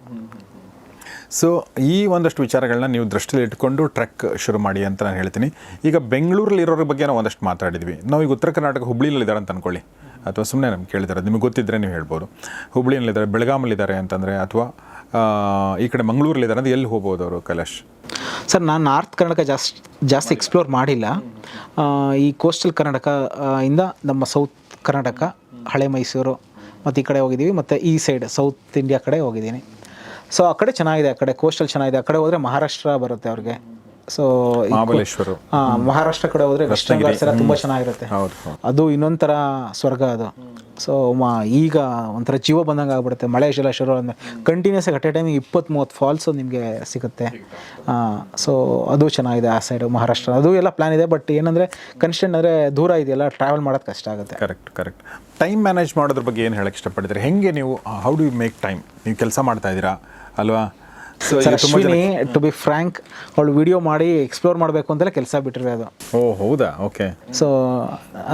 ಸೊ ಈ ಒಂದಷ್ಟು ವಿಚಾರಗಳನ್ನ ನೀವು ದೃಷ್ಟಿಯಲ್ಲಿ ಇಟ್ಕೊಂಡು ಟ್ರೆಕ್ ಶುರು ಮಾಡಿ ಅಂತ ನಾನು ಹೇಳ್ತೀನಿ. ಈಗ ಬೆಂಗಳೂರಲ್ಲಿ ಇರೋರ ಬಗ್ಗೆ ನಾವು ಒಂದಷ್ಟು ಮಾತಾಡಿದ್ವಿ. ನಾವು ಈಗ ಉತ್ತರ ಕರ್ನಾಟಕ ಹುಬ್ಳಿಯಲ್ಲಿದ್ದಾರೆ ಅಂತ ಅಂದ್ಕೊಳ್ಳಿ, ಅಥವಾ ಸುಮ್ಮನೆ ನಮ್ಗೆ ಕೇಳಿದ್ದಾರೆ, ನಿಮಗೆ ಗೊತ್ತಿದ್ದರೆ ನೀವು ಹೇಳ್ಬೋದು. ಹುಬ್ಳಿಯಲ್ಲಿದ್ದಾರೆ, ಬೆಳಗಾಮಲ್ಲಿದ್ದಾರೆ ಅಂತಂದರೆ, ಅಥವಾ ಈ ಕಡೆ ಮಂಗಳೂರಲ್ಲಿದ್ದಾರೆ ಅಂದರೆ ಎಲ್ಲಿ ಹೋಗ್ಬೋದು ಅವರು ಕೈಲಾಶ್? ಸರ್ ನಾನು ನಾರ್ತ್ ಕರ್ನಾಟಕ ಜಾಸ್ತಿ ಎಕ್ಸ್ಪ್ಲೋರ್ ಮಾಡಿಲ್ಲ. ಈ ಕೋಸ್ಟಲ್ ಕರ್ನಾಟಕ ಇಂದ ನಮ್ಮ ಸೌತ್ ಕರ್ನಾಟಕ, ಹಳೆ ಮೈಸೂರು ಮತ್ತು ಈ ಕಡೆ ಹೋಗಿದ್ದೀವಿ, ಮತ್ತು ಈ ಸೈಡ್ ಸೌತ್ ಇಂಡಿಯಾ ಕಡೆ ಹೋಗಿದ್ದೀನಿ. ಸೊ ಆ ಕಡೆ ಚೆನ್ನಾಗಿದೆ, ಆ ಕಡೆ ಕೋಸ್ಟಲ್ ಚೆನ್ನಾಗಿದೆ. ಆ ಕಡೆ ಹೋದರೆ ಮಹಾರಾಷ್ಟ್ರ ಬರುತ್ತೆ ಅವ್ರಿಗೆ. ಸೊ ಮಹಾಬಲೇಶ್ವರ, ಮಹಾರಾಷ್ಟ್ರ ಕಡೆ ಹೋದರೆ ವೆಸ್ಟರ್ನ್ ಘಾಟ್ಸ್ ಎಲ್ಲ ತುಂಬ ಚೆನ್ನಾಗಿರುತ್ತೆ. ಅದು ಇನ್ನೊಂದು ಥರ ಸ್ವರ್ಗ ಅದು. ಸೊ ಈಗ ಒಂಥರ ಜೀವ ಬಂದಂಗೆ ಆಗ್ಬಿಡುತ್ತೆ. ಮಳೆ ಜಲ ಶುರು ಆದಮೇಲೆ ಕಂಟಿನ್ಯೂಸ್ ಆಗಿ ಅಟ್ ಎ ಟೈಮಿಗೆ 20-30 ಫಾಲ್ಸು ನಿಮಗೆ ಸಿಗುತ್ತೆ. ಸೊ ಅದು ಚೆನ್ನಾಗಿದೆ ಆ ಸೈಡು ಮಹಾರಾಷ್ಟ್ರ. ಅದು ಎಲ್ಲ ಪ್ಲ್ಯಾನ್ ಇದೆ, ಬಟ್ ಏನಂದರೆ ಕನ್ಸ್ಟೆಂಟ್ ಅಂದರೆ ದೂರ ಇದೆಯಲ್ಲ, ಟ್ರಾವೆಲ್ ಮಾಡೋದು ಕಷ್ಟ ಆಗುತ್ತೆ. ಕರೆಕ್ಟ್. ಟೈಮ್ ಮ್ಯಾನೇಜ್ ಮಾಡೋದ್ರ ಬಗ್ಗೆ ಏನು ಹೇಳಕ್ಕೆ ಇಷ್ಟಪಡ್ತೀರಿ? ಹೇಗೆ ನೀವು how do you make time? ನೀವು ಕೆಲಸ ಮಾಡ್ತಾ ಇದ್ದೀರಾ ಅಲ್ವಾ? So Ashwini, to be frank, ಅವಳು ವಿಡಿಯೋ ಮಾಡಿ ಎಕ್ಸ್ಪ್ಲೋರ್ ಮಾಡಬೇಕು ಅಂತಲೇ ಕೆಲಸ ಬಿಟ್ಟಿರೋದು ಅದು. ಓ ಹೌದಾ? ಓಕೆ. ಸೊ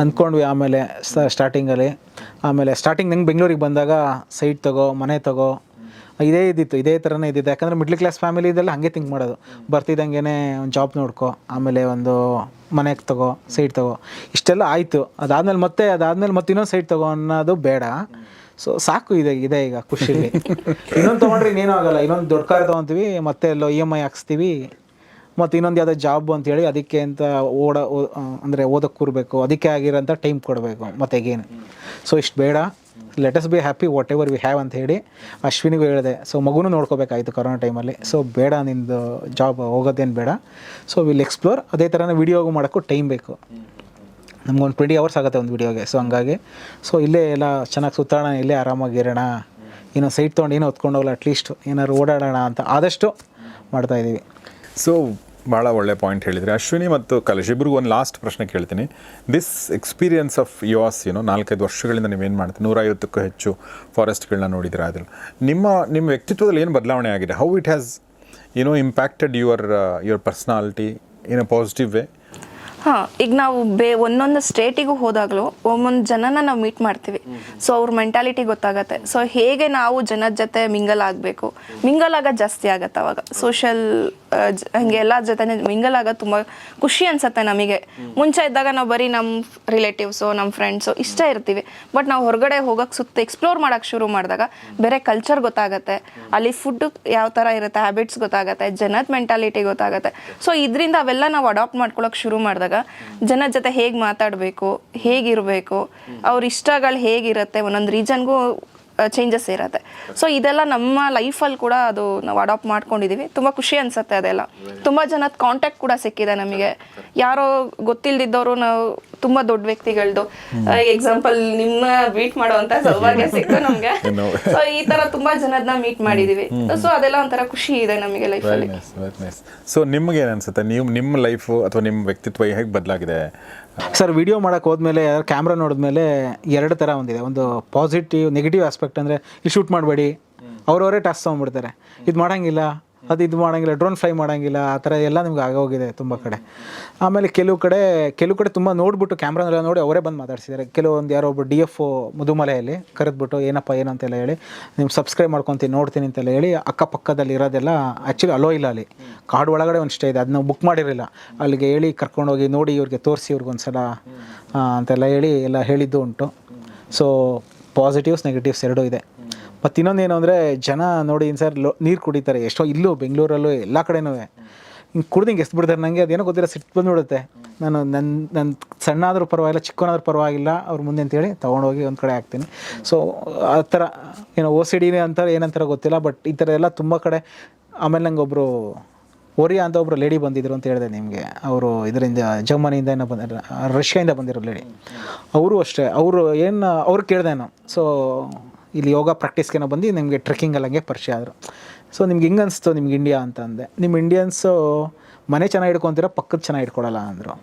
ಅಂದ್ಕೊಂಡ್ವಿ. ಆಮೇಲೆ ಸ್ಟಾರ್ಟಿಂಗಲ್ಲಿ ನಂಗೆ ಬೆಂಗಳೂರಿಗೆ ಬಂದಾಗ ಸೈಟ್ ತಗೋ, ಮನೆ ತಗೋ, ಇದೇ ಥರನೇ ಇದ್ದಿತ್ತು. ಯಾಕಂದರೆ ಮಿಡ್ಲ್ ಕ್ಲಾಸ್ ಫ್ಯಾಮಿಲಿ ಇದೆಲ್ಲ ಹಾಗೆ ಥಿಂಕ್ ಮಾಡೋದು. ಬರ್ತಿದ್ದಂಗೆ ಒಂದು ಜಾಬ್ ನೋಡ್ಕೊ, ಆಮೇಲೆ ಒಂದು ಮನೆಗೆ ತಗೋ, ಸೈಟ್ ತಗೋ, ಇಷ್ಟೆಲ್ಲ ಆಯಿತು. ಅದಾದಮೇಲೆ ಮತ್ತೆ ಇನ್ನೊಂದು ಸೈಟ್ ತಗೋ ಅನ್ನೋದು ಬೇಡ. ಸೊ ಸಾಕು, ಇದೆ ಈಗ ಖುಷಿಲಿ. ಇನ್ನೊಂದು ತೊಗೊಂಡ್ರೆ ಇನ್ನೇನೂ ಆಗೋಲ್ಲ. ಇನ್ನೊಂದು ದೊಡ್ಡ ಕಾರ್ ತೊಗೊತೀವಿ, ಮತ್ತೆ ಎಲ್ಲೋ EMI ಹಾಕ್ಸ್ತೀವಿ, ಮತ್ತು ಇನ್ನೊಂದು ಯಾವುದೋ ಜಾಬ್ ಅಂತೇಳಿ ಅದಕ್ಕೆ ಅಂತ ಅಂದರೆ ಓದೋಕ್ಕೆ ಕೂರಬೇಕು, ಅದಕ್ಕೆ ಆಗಿರೋಂಥ ಟೈಮ್ ಕೊಡಬೇಕು ಮತ್ತೆ ಏನು. ಸೊ ಇಷ್ಟು ಬೇಡ, let us be happy what ever we have ಅಂತ ಹೇಳಿ ಅಶ್ವಿನಿಗೂ ಹೇಳಿದೆ. ಸೊ ಮಗುನೂ ನೋಡ್ಕೋಬೇಕಾಯಿತು ಕೊರೋನಾ ಟೈಮಲ್ಲಿ. ಸೊ ಬೇಡ, ನಿಂದು ಜಾಬ್ ಹೋಗೋದೇನು ಬೇಡ. So will explore. ಅದೇ ಥರನೇ ವೀಡಿಯೋಗೂ ಮಾಡೋಕ್ಕೂ ಟೈಮ್ ಬೇಕು. ನಮ್ಗೊಂದು 20 hours ಆಗುತ್ತೆ ಒಂದು ವೀಡಿಯೋಗೆ. ಸೊ ಹಂಗಾಗಿ ಇಲ್ಲೇ ಎಲ್ಲ ಚೆನ್ನಾಗಿ ಸುತ್ತಾಡೋಣ, ಇಲ್ಲೇ ಆರಾಮಾಗಿರೋಣ, ಏನೋ ಸೈಟ್ ತೊಗೊಂಡು ಏನೋ ಹೊತ್ಕೊಂಡು ಹೋಗಲ್ಲ, ಅಟ್ಲೀಸ್ಟ್ ಏನಾದ್ರು ಓಡಾಡೋಣ ಅಂತ ಆದಷ್ಟು ಮಾಡ್ತಾಯಿದ್ದೀವಿ. ಸೊ ಭಾಳ ಒಳ್ಳೆ ಪಾಯಿಂಟ್ ಹೇಳಿದರೆ. ಅಶ್ವಿನಿ ಮತ್ತು ಕೈಲಾಶ್ ಇಬ್ಬರಿಗೂ ಒಂದು ಲಾಸ್ಟ್ ಪ್ರಶ್ನೆ ಕೇಳ್ತೀನಿ. ದಿಸ್ ಎಕ್ಸ್ಪೀರಿಯನ್ಸ್ ಆಫ್ ಯೋರ್ಸ್, 4-5 ವರ್ಷಗಳಿಂದ ನೀವೇನು ಮಾಡ್ತೀವಿ, 150ಕ್ಕೂ ಹೆಚ್ಚು ಫಾರೆಸ್ಟ್ಗಳನ್ನ ನೋಡಿದ್ರೆ, ಅದ್ರಲ್ಲಿ ನಿಮ್ಮ ವ್ಯಕ್ತಿತ್ವದಲ್ಲಿ ಏನು ಬದಲಾವಣೆ ಆಗಿದೆ? How it has impacted your personality in a positive way? ಹಾಂ, ಈಗ ನಾವು ಒಂದೊಂದು ಸ್ಟೇಟಿಗೂ ಹೋದಾಗಲೂ ಒಂದೊಂದು ಜನನ ನಾವು ಮೀಟ್ ಮಾಡ್ತೀವಿ. ಸೊ ಅವ್ರ ಮೆಂಟಾಲಿಟಿ ಗೊತ್ತಾಗತ್ತೆ. ಸೊ ಹೇಗೆ ನಾವು ಜನದ ಜೊತೆ ಮಿಂಗಲ್ ಆಗಬೇಕು, ಮಿಂಗಲ್ ಆಗೋದು ಜಾಸ್ತಿ ಆಗುತ್ತೆ ಅವಾಗ. ಸೋಷಲ್ ಹಂಗೆ ಎಲ್ಲ ಜೊತೆ ಮಿಂಗಲ್ ಆಗೋದು ತುಂಬ ಖುಷಿ ಅನ್ಸುತ್ತೆ ನಮಗೆ. ಮುಂಚೆ ಇದ್ದಾಗ ನಾವು ಬರೀ ನಮ್ಮ ರಿಲೇಟಿವ್ಸು, ನಮ್ಮ ಫ್ರೆಂಡ್ಸು ಇಷ್ಟೇ ಇರ್ತೀವಿ. ಬಟ್ ನಾವು ಹೊರಗಡೆ ಹೋಗೋಕ್ಕೆ ಎಕ್ಸ್ಪ್ಲೋರ್ ಮಾಡೋಕ್ಕೆ ಶುರು ಮಾಡಿದಾಗ ಬೇರೆ ಕಲ್ಚರ್ ಗೊತ್ತಾಗತ್ತೆ, ಅಲ್ಲಿ ಫುಡ್ ಯಾವ ಥರ ಇರುತ್ತೆ, ಹ್ಯಾಬಿಟ್ಸ್ ಗೊತ್ತಾಗತ್ತೆ, ಜನದ ಮೆಂಟಾಲಿಟಿ ಗೊತ್ತಾಗತ್ತೆ. ಸೊ ಇದರಿಂದ ಅವೆಲ್ಲ ನಾವು ಅಡಾಪ್ಟ್ ಮಾಡ್ಕೊಳ್ಳೋಕೆ ಶುರು ಮಾಡಿದಾಗ ಜನದ ಜೊತೆ ಹೇಗೆ ಮಾತಾಡಬೇಕು, ಹೇಗಿರಬೇಕು, ಅವ್ರ ಇಷ್ಟಗಳು ಹೇಗಿರುತ್ತೆ, ಒಂದೊಂದು ರೀಜನ್ಗೂ ಚೇಂಜಸ್ ಇರುತ್ತೆ. ಸೊ ಇದೆಲ್ಲ ನಮ್ಮ ಲೈಫಲ್ಲಿ ಕೂಡ ಅದು ನಾವು ಅಡಾಪ್ಟ್ ಮಾಡ್ಕೊಂಡಿದ್ದೀವಿ. ತುಂಬ ಖುಷಿ ಅನಿಸುತ್ತೆ. ಅದೆಲ್ಲ ತುಂಬ ಜನದ ಕಾಂಟ್ಯಾಕ್ಟ್ ಕೂಡ ಸಿಕ್ಕಿದೆ ನಮಗೆ. ಯಾರೋ ಗೊತ್ತಿಲ್ಲದಿದ್ದವರು ನಾವು ತುಂಬ ದೊಡ್ಡ ವ್ಯಕ್ತಿಗಳದ್ದು ಎಕ್ಸಾಂಪಲ್ ನಿಮ್ಮ ಮೀಟ್ ಮಾಡುವಂಥ ಸೌಭಾಗ್ಯ ಸಿಕ್ತು ನಮಗೆ. ಸೊ ಈ ಥರ ತುಂಬ ಜನದನ್ನ ಮೀಟ್ ಮಾಡಿದ್ದೀವಿ. ಸೊ ಅದೆಲ್ಲ ಒಂಥರ ಖುಷಿ ಇದೆ ನಮಗೆ ಲೈಫಲ್ಲಿ. ಸೊ ನಿಮ್ಗೆ ಏನು ಅನ್ಸುತ್ತೆ, ನಿಮ್ಮ ಲೈಫು ಅಥವಾ ನಿಮ್ಮ ವ್ಯಕ್ತಿತ್ವ ಹೇಗೆ ಬದಲಾಗಿದೆ? ಸರ್, ವಿಡಿಯೋ ಮಾಡೋಕ್ಕೆ ಹೋದ್ಮೇಲೆ ಕ್ಯಾಮ್ರಾ ನೋಡಿದ್ಮೇಲೆ 2 ಥರ ಒಂದಿದೆ. ಒಂದು ಪಾಸಿಟಿವ್, ನೆಗೆಟಿವ್ ಆಸ್ಪೆಕ್ಟ್. ಅಂದರೆ ಇಲ್ಲಿ ಶೂಟ್ ಮಾಡಬೇಡಿ, ಅವರವರೇ ಟಾಸ್ಕ್ ತೊಗೊಂಡ್ಬಿಡ್ತಾರೆ, ಇದು ಮಾಡೋಂಗಿಲ್ಲ, ಇದು ಮಾಡೋಂಗಿಲ್ಲ, ಡ್ರೋನ್ ಫ್ಲೈ ಮಾಡೋಂಗಿಲ್ಲ, ಆ ಥರ ಎಲ್ಲ ನಿಮ್ಗೆ ಆಗೋಗಿದೆ ತುಂಬ ಕಡೆ. ಆಮೇಲೆ ಕೆಲವು ಕಡೆ ತುಂಬ ನೋಡ್ಬಿಟ್ಟು ಕ್ಯಾಮ್ರಾನೆಲ್ಲ ನೋಡಿ ಅವರೇ ಬಂದು ಮಾತಾಡ್ಸಿದ್ದಾರೆ. ಕೆಲವೊಂದು ಯಾರೋ ಒಬ್ಬರು DF ಮುದುಮಲೆಯಲ್ಲಿ ಕರೆದ್ಬಿಟ್ಟು ಏನಪ್ಪ ಏನು ಅಂತೆಲ್ಲ ಹೇಳಿ, ನೀವು ಸಬ್ಸ್ಕ್ರೈಬ್ ಮಾಡ್ಕೊತೀನಿ, ನೋಡ್ತೀನಿ ಅಂತೆಲ್ಲ ಹೇಳಿ, ಅಕ್ಕಪಕ್ಕದಲ್ಲಿ ಇರೋದೆಲ್ಲ ಆ್ಯಕ್ಚುಲಿ ಅಲೋ ಇಲ್ಲ. ಅಲ್ಲಿ ಕಾಡು ಒಳಗಡೆ ಒಂದು ಸ್ಟೇ ಇದೆ, ಅದನ್ನ ಬುಕ್ ಮಾಡಿರಲಿಲ್ಲ. ಅಲ್ಲಿಗೆ ಹೇಳಿ ಕರ್ಕೊಂಡೋಗಿ ನೋಡಿ, ಇವ್ರಿಗೆ ತೋರಿಸಿ, ಇವ್ರಿಗೊಂದ್ಸಲ ಅಂತೆಲ್ಲ ಹೇಳಿ ಎಲ್ಲ ಹೇಳಿದ್ದು ಉಂಟು. ಸೊ ಪಾಸಿಟಿವ್ಸ್, ನೆಗೆಟಿವ್ಸ್ ಎರಡೂ ಇದೆ. ಮತ್ತು ಇನ್ನೊಂದೇನು ಅಂದರೆ, ಜನ ನೋಡಿ ಸರ್ ನೀರು ಕುಡಿತಾರೆ. ಎಷ್ಟೋ ಇಲ್ಲೂ ಬೆಂಗಳೂರಲ್ಲೂ ಎಲ್ಲ ಕಡೆನೂ ಹಿಂಗೆ ಕುಡ್ದು ಹಿಂಗೆ ಎಸ್ಬಿಡ್ತಾರೆ. ನನಗೆ ಅದೇನೋ ಗೊತ್ತಿಲ್ಲ, ಸಿಟ್ಟು ಬಂದುಬಿಡುತ್ತೆ. ನನ್ನ ಸಣ್ಣ ಆದರೂ ಪರವಾಗಿಲ್ಲ, ಚಿಕ್ಕವನಾದ್ರೂ ಪರವಾಗಿಲ್ಲ, ಅವ್ರ ಮುಂದೆ ಅಂತೇಳಿ ತೊಗೊಂಡೋಗಿ ಒಂದು ಕಡೆ ಹಾಕ್ತೀನಿ. ಸೊ ಆ ಥರ ಏನೋ OCD ಅಂತಾರೆ, ಏನಂತಾರೆ ಗೊತ್ತಿಲ್ಲ, ಬಟ್ ಈ ಥರ ಎಲ್ಲ ತುಂಬ ಕಡೆ. ಆಮೇಲೆ ನಂಗೆ ಒಬ್ಬರು ಓರಿಯಾ ಅಂತ ಒಬ್ಬರು ಲೇಡಿ ಬಂದಿದ್ರು ಅಂತ ಹೇಳಿದೆ ನಿಮಗೆ. ಅವರು ಇದರಿಂದ ಜರ್ಮನಿಯಿಂದ ಏನೋ ಬಂದಿರೋ, ರಷ್ಯಾದಿಂದ ಬಂದಿರೋ ಲೇಡಿ. ಅವರು ಅಷ್ಟೇ, ಅವ್ರು ಕೇಳಿದೆ ನಾನು. ಸೊ ಇಲ್ಲಿ ಯೋಗ ಪ್ರಾಕ್ಟೀಸ್ಗೇನೋ ಬಂದು ನಿಮಗೆ ಟ್ರೆಕ್ಕಿಂಗಲ್ಲಿ ಹಂಗೆ ಪರಿಚಯ ಆದರು. ಸೊ ನಿಮ್ಗೆ ಹಿಂಗೆ ಅನಿಸ್ತು ನಿಮ್ಗೆ ಇಂಡಿಯಾ ಅಂತ ಅಂದೆ. ನಿಮ್ಮ ಇಂಡಿಯನ್ಸು ಮನೆ ಚೆನ್ನಾಗಿ ಇಟ್ಕೊತೀರ, ಪಕ್ಕದ ಚೆನ್ನಾಗಿ ಇಟ್ಕೊಳ್ಳಲ್ಲ ಅಂದರು.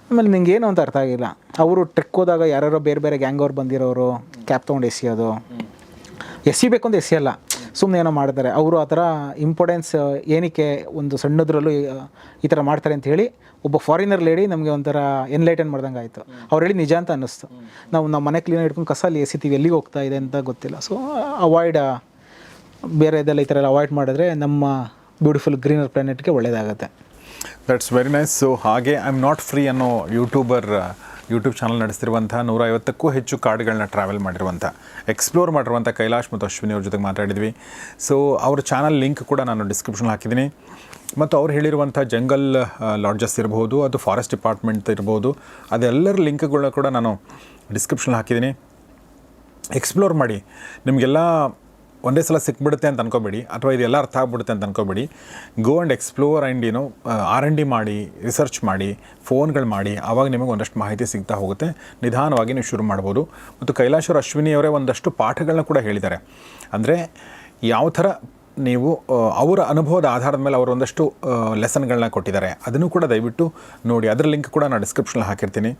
ಆಮೇಲೆ ನಿಂಗೆ ಏನು ಅಂತ ಅರ್ಥ ಆಗಿಲ್ಲ. ಅವರು ಟ್ರೆಕ್ ಹೋದಾಗ ಯಾರ್ಯಾರೋ ಬೇರೆ ಗ್ಯಾಂಗ್ ಅವ್ರು ಬಂದಿರೋರು ಕ್ಯಾಪ್ ತೊಗೊಂಡು ಎಸೆಯೋದು, ಎಸಿಬೇಕು ಅಂತ ಎಸೆಯಲ್ಲ, ಸುಮ್ಮನೆ ಏನೋ ಮಾಡ್ತಾರೆ ಅವರು. ಆ ಥರ ಇಂಪಾರ್ಟೆನ್ಸ್ ಏನಕ್ಕೆ ಒಂದು ಸಣ್ಣದ್ರಲ್ಲೂ ಈ ಥರ ಮಾಡ್ತಾರೆ ಅಂತ ಹೇಳಿ ಒಬ್ಬ ಫಾರಿನರ್ ಲೇಡಿ ನಮಗೆ ಒಂಥರ ಎನ್ಲೈಟನ್ ಮಾಡ್ದಂಗೆ ಆಯಿತು. ಅವ್ರು ಹೇಳಿ ನಿಜ ಅಂತ ಅನ್ನಿಸ್ತು. ನಮ್ಮ ಮನೆ ಕ್ಲೀನಾಗಿ ಇಟ್ಕೊಂಡು ಕಸಲ್ಲಿ ಎಸಿತೀವಿ, ಎಲ್ಲಿಗೆ ಹೋಗ್ತಾ ಇದೆ ಅಂತ ಗೊತ್ತಿಲ್ಲ. ಸೊ ಅವಾಯ್ಡ್, ಬೇರೆ ಇದೆಲ್ಲ ಈ ಥರ ಎಲ್ಲ ಅವಾಯ್ಡ್ ಮಾಡಿದ್ರೆ ನಮ್ಮ ಬ್ಯೂಟಿಫುಲ್ ಗ್ರೀನರ್ ಪ್ಲಾನೆಟ್ಗೆ ಒಳ್ಳೆಯದಾಗುತ್ತೆ. That's very nice. ಸೊ ಹಾಗೆ ಐ ಆಮ್ ನಾಟ್ ಫ್ರೀ ಅನ್ನೋ ಯೂಟ್ಯೂಬರ್ ಯೂಟ್ಯೂಬ್ ಚಾನಲ್ ನಡೆಸ್ತಿರುವಂಥ 150ಕ್ಕೂ ಹೆಚ್ಚು ಕಾಡುಗಳನ್ನ ಟ್ರಾವೆಲ್ ಮಾಡಿರುವಂಥ ಎಕ್ಸ್ಪ್ಲೋರ್ ಮಾಡಿರುವಂಥ ಕೈಲಾಶ್ ಮತ್ತು ಅಶ್ವಿನಿ ಅವ್ರ ಜೊತೆಗೆ ಮಾತಾಡಿದ್ವಿ. ಸೊ ಅವ್ರ ಚಾನಲ್ ಲಿಂಕ್ ಕೂಡ ನಾನು ಡಿಸ್ಕ್ರಿಪ್ಷನ್ ಹಾಕಿದ್ದೀನಿ. ಮತ್ತು ಅವ್ರು ಹೇಳಿರುವಂಥ ಜಂಗಲ್ ಲಾಡ್ಜಸ್ ಇರ್ಬೋದು, ಅದು ಫಾರೆಸ್ಟ್ ಡಿಪಾರ್ಟ್ಮೆಂಟ್ ಇರ್ಬೋದು, ಅದೆಲ್ಲರ ಲಿಂಕ್ಗಳನ್ನ ಕೂಡ ನಾನು ಡಿಸ್ಕ್ರಿಪ್ಷನ್ ಹಾಕಿದ್ದೀನಿ. ಎಕ್ಸ್ಪ್ಲೋರ್ ಮಾಡಿ. ನಿಮಗೆಲ್ಲ ಒಂದೇ ಸಲ ಸಿಕ್ಬಿಡುತ್ತೆ ಅಂತ ಅನ್ಕೋಬೇಡಿ, ಅಥವಾ ಇದೆಲ್ಲ ಅರ್ಥ ಆಗ್ಬಿಡುತ್ತೆ ಅಂತ ಅನ್ಕೋಬೇಡಿ. Go and explore and R&D ಮಾಡಿ, ರಿಸರ್ಚ್ ಮಾಡಿ, ಫೋನ್ಗಳು ಮಾಡಿ, ಆವಾಗ ನಿಮಗೆ ಒಂದಷ್ಟು ಮಾಹಿತಿ ಸಿಗ್ತಾ ಹೋಗುತ್ತೆ. ನಿಧಾನವಾಗಿ ನೀವು ಶುರು ಮಾಡ್ಬೋದು. ಮತ್ತು ಕೈಲಾಶ್ ಅಶ್ವಿನಿ ಅವರೇ ಒಂದಷ್ಟು ಪಾಠಗಳನ್ನ ಕೂಡ ಹೇಳಿದ್ದಾರೆ. ಅಂದರೆ ಯಾವ ಥರ ನೀವು ಅವರ ಅನುಭವದ ಆಧಾರದ ಮೇಲೆ ಅವರು ಒಂದಷ್ಟು ಲೆಸನ್ಗಳನ್ನ ಕೊಟ್ಟಿದ್ದಾರೆ. ಅದನ್ನು ಕೂಡ ದಯವಿಟ್ಟು ನೋಡಿ. ಅದರ ಲಿಂಕ್ ಕೂಡ ನಾನು ಡಿಸ್ಕ್ರಿಪ್ಷನಲ್ಲಿ ಹಾಕಿರ್ತೀನಿ.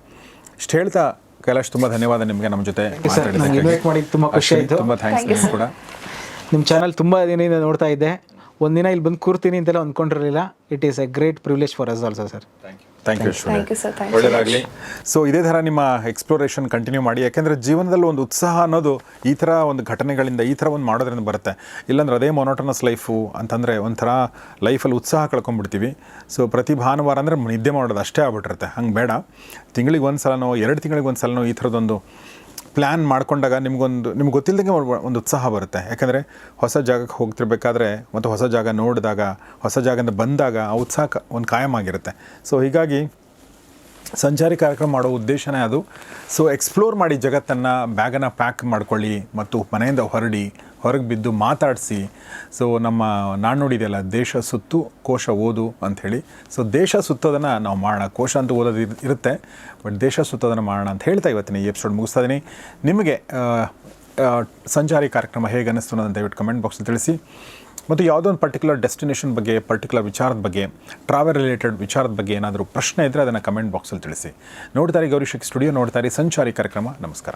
ಇಷ್ಟು ಹೇಳ್ತಾ ಕೈಲಾಶ್, ತುಂಬ ಧನ್ಯವಾದ ನಿಮಗೆ ನಮ್ಮ ಜೊತೆ ಇನ್ವೈಟ್ ಮಾಡಿ. ತುಂಬ ಖುಷಿ ಆಯಿತು. ತುಂಬ ಥ್ಯಾಂಕ್ಸ್ ನಿಮ್ಗೆ ಕೂಡ. ನಿಮ್ಮ ಚಾನಲ್ ತುಂಬ ದಿನದಿಂದ ನೋಡ್ತಾ ಇದ್ದೆ. ಒಂದಿನ ಇಲ್ಲಿ ಬಂದು ಕೂರ್ತೀನಿ ಅಂತೆಲ್ಲ ಅಂದ್ಕೊಂಡಿರಲಿಲ್ಲ. It is a great privilege for us also sir. Thank you sir. ಒಳ್ಳೆಯದಾಗಲಿ. ಸೊ ಇದೇ ಥರ ನಿಮ್ಮ ಎಕ್ಸ್ಪ್ಲೋರೇಷನ್ ಕಂಟಿನ್ಯೂ ಮಾಡಿ. ಯಾಕೆಂದರೆ ಜೀವನದಲ್ಲಿ ಒಂದು ಉತ್ಸಾಹ ಅನ್ನೋದು ಈ ಥರ ಒಂದು ಘಟನೆಗಳಿಂದ, ಈ ಥರ ಒಂದು ಮಾಡೋದ್ರಿಂದ ಬರುತ್ತೆ. ಇಲ್ಲಾಂದ್ರೆ ಅದೇ ಮೊನೋಟನಸ್ ಲೈಫು ಅಂತಂದರೆ ಒಂಥರ ಲೈಫಲ್ಲಿ ಉತ್ಸಾಹ ಕಳ್ಕೊಂಡ್ಬಿಡ್ತೀವಿ. ಸೊ ಪ್ರತಿ ಭಾನುವಾರ ಅಂದರೆ ನಿದ್ದೆ ಮಾಡೋದು ಅಷ್ಟೇ ಆಗ್ಬಿಟ್ಟಿರುತ್ತೆ. ಹಂಗೆ ಬೇಡ. ತಿಂಗಳಿಗೆ ಒಂದು ಸಲನೋ 2 ತಿಂಗಳಿಗೆ ಒಂದು ಸಲನೋ ಈ ಥರದೊಂದು ಪ್ಲ್ಯಾನ್ ಮಾಡ್ಕೊಂಡಾಗ ನಿಮ್ಗೆ ಗೊತ್ತಿಲ್ಲದಂಗೆ ಒಂದು ಉತ್ಸಾಹ ಬರುತ್ತೆ. ಯಾಕಂದರೆ ಹೊಸ ಜಾಗಕ್ಕೆ ಹೋಗ್ತಿರ್ಬೇಕಾದ್ರೆ ಮತ್ತು ಹೊಸ ಜಾಗ ನೋಡಿದಾಗ, ಹೊಸ ಜಾಗದಿಂದ ಬಂದಾಗ ಆ ಉತ್ಸಾಹ ಒಂದು ಕಾಯಂ ಆಗಿರುತ್ತೆ. ಸೊ ಹೀಗಾಗಿ ಸಂಚಾರಿ ಕಾರ್ಯಕ್ರಮ ಮಾಡೋ ಉದ್ದೇಶನೇ ಅದು. ಸೊ ಎಕ್ಸ್ಪ್ಲೋರ್ ಮಾಡಿ ಜಗತ್ತನ್ನು, ಬ್ಯಾಗನ್ನು ಪ್ಯಾಕ್ ಮಾಡ್ಕೊಳ್ಳಿ ಮತ್ತು ಮನೆಯಿಂದ ಹೊರಗೆ ಬಿದ್ದು ಮಾತಾಡಿಸಿ. ಸೊ ನಮ್ಮ ನಾಣ್ಣುಡಿದೆಯಲ್ಲ, ದೇಶ ಸುತ್ತು ಕೋಶ ಓದು ಅಂಥೇಳಿ. ಸೊ ದೇಶ ಸುತ್ತೋದನ್ನು ನಾವು ಮಾಡೋಣ. ಕೋಶ ಅಂತ ಓದೋದು ಇರುತ್ತೆ, ಬಟ್ ದೇಶ ಸುತ್ತೋದನ್ನು ಮಾಡೋಣ ಅಂತ ಹೇಳ್ತಾ ಇವತ್ತಿನ ಈ ಎಪಿಸೋಡ್ ಮುಗಿಸ್ತಾ ಇದ್ದೀನಿ. ನಿಮಗೆ ಸಂಚಾರಿ ಕಾರ್ಯಕ್ರಮ ಹೇಗೆ ಅನ್ನಿಸ್ತು ಅನ್ನೋದನ್ನು ದಯವಿಟ್ಟು ಕಮೆಂಟ್ ಬಾಕ್ಸಲ್ಲಿ ತಿಳಿಸಿ. ಮತ್ತು ಯಾವುದೋ ಒಂದು ಪರ್ಟಿಕ್ಯುಲರ್ ಡೆಸ್ಟಿನೇಷನ್ ಬಗ್ಗೆ, ಪರ್ಟಿಕ್ಯುಲರ್ ವಿಚಾರದ ಬಗ್ಗೆ, ಟ್ರಾವೆಲ್ ರಿಲೇಟೆಡ್ ವಿಚಾರದ ಬಗ್ಗೆ ಏನಾದರೂ ಪ್ರಶ್ನೆ ಇದ್ದರೆ ಅದನ್ನು ಕಮೆಂಟ್ ಬಾಕ್ಸಲ್ಲಿ ತಿಳಿಸಿ. ನೋಡ್ತಾರೆ ಗೌರಿ ಶೆಟ್ಟಿ ಸ್ಟುಡಿಯೋ, ನೋಡ್ತಾರೆ ಸಂಚಾರಿ ಕಾರ್ಯಕ್ರಮ. ನಮಸ್ಕಾರ.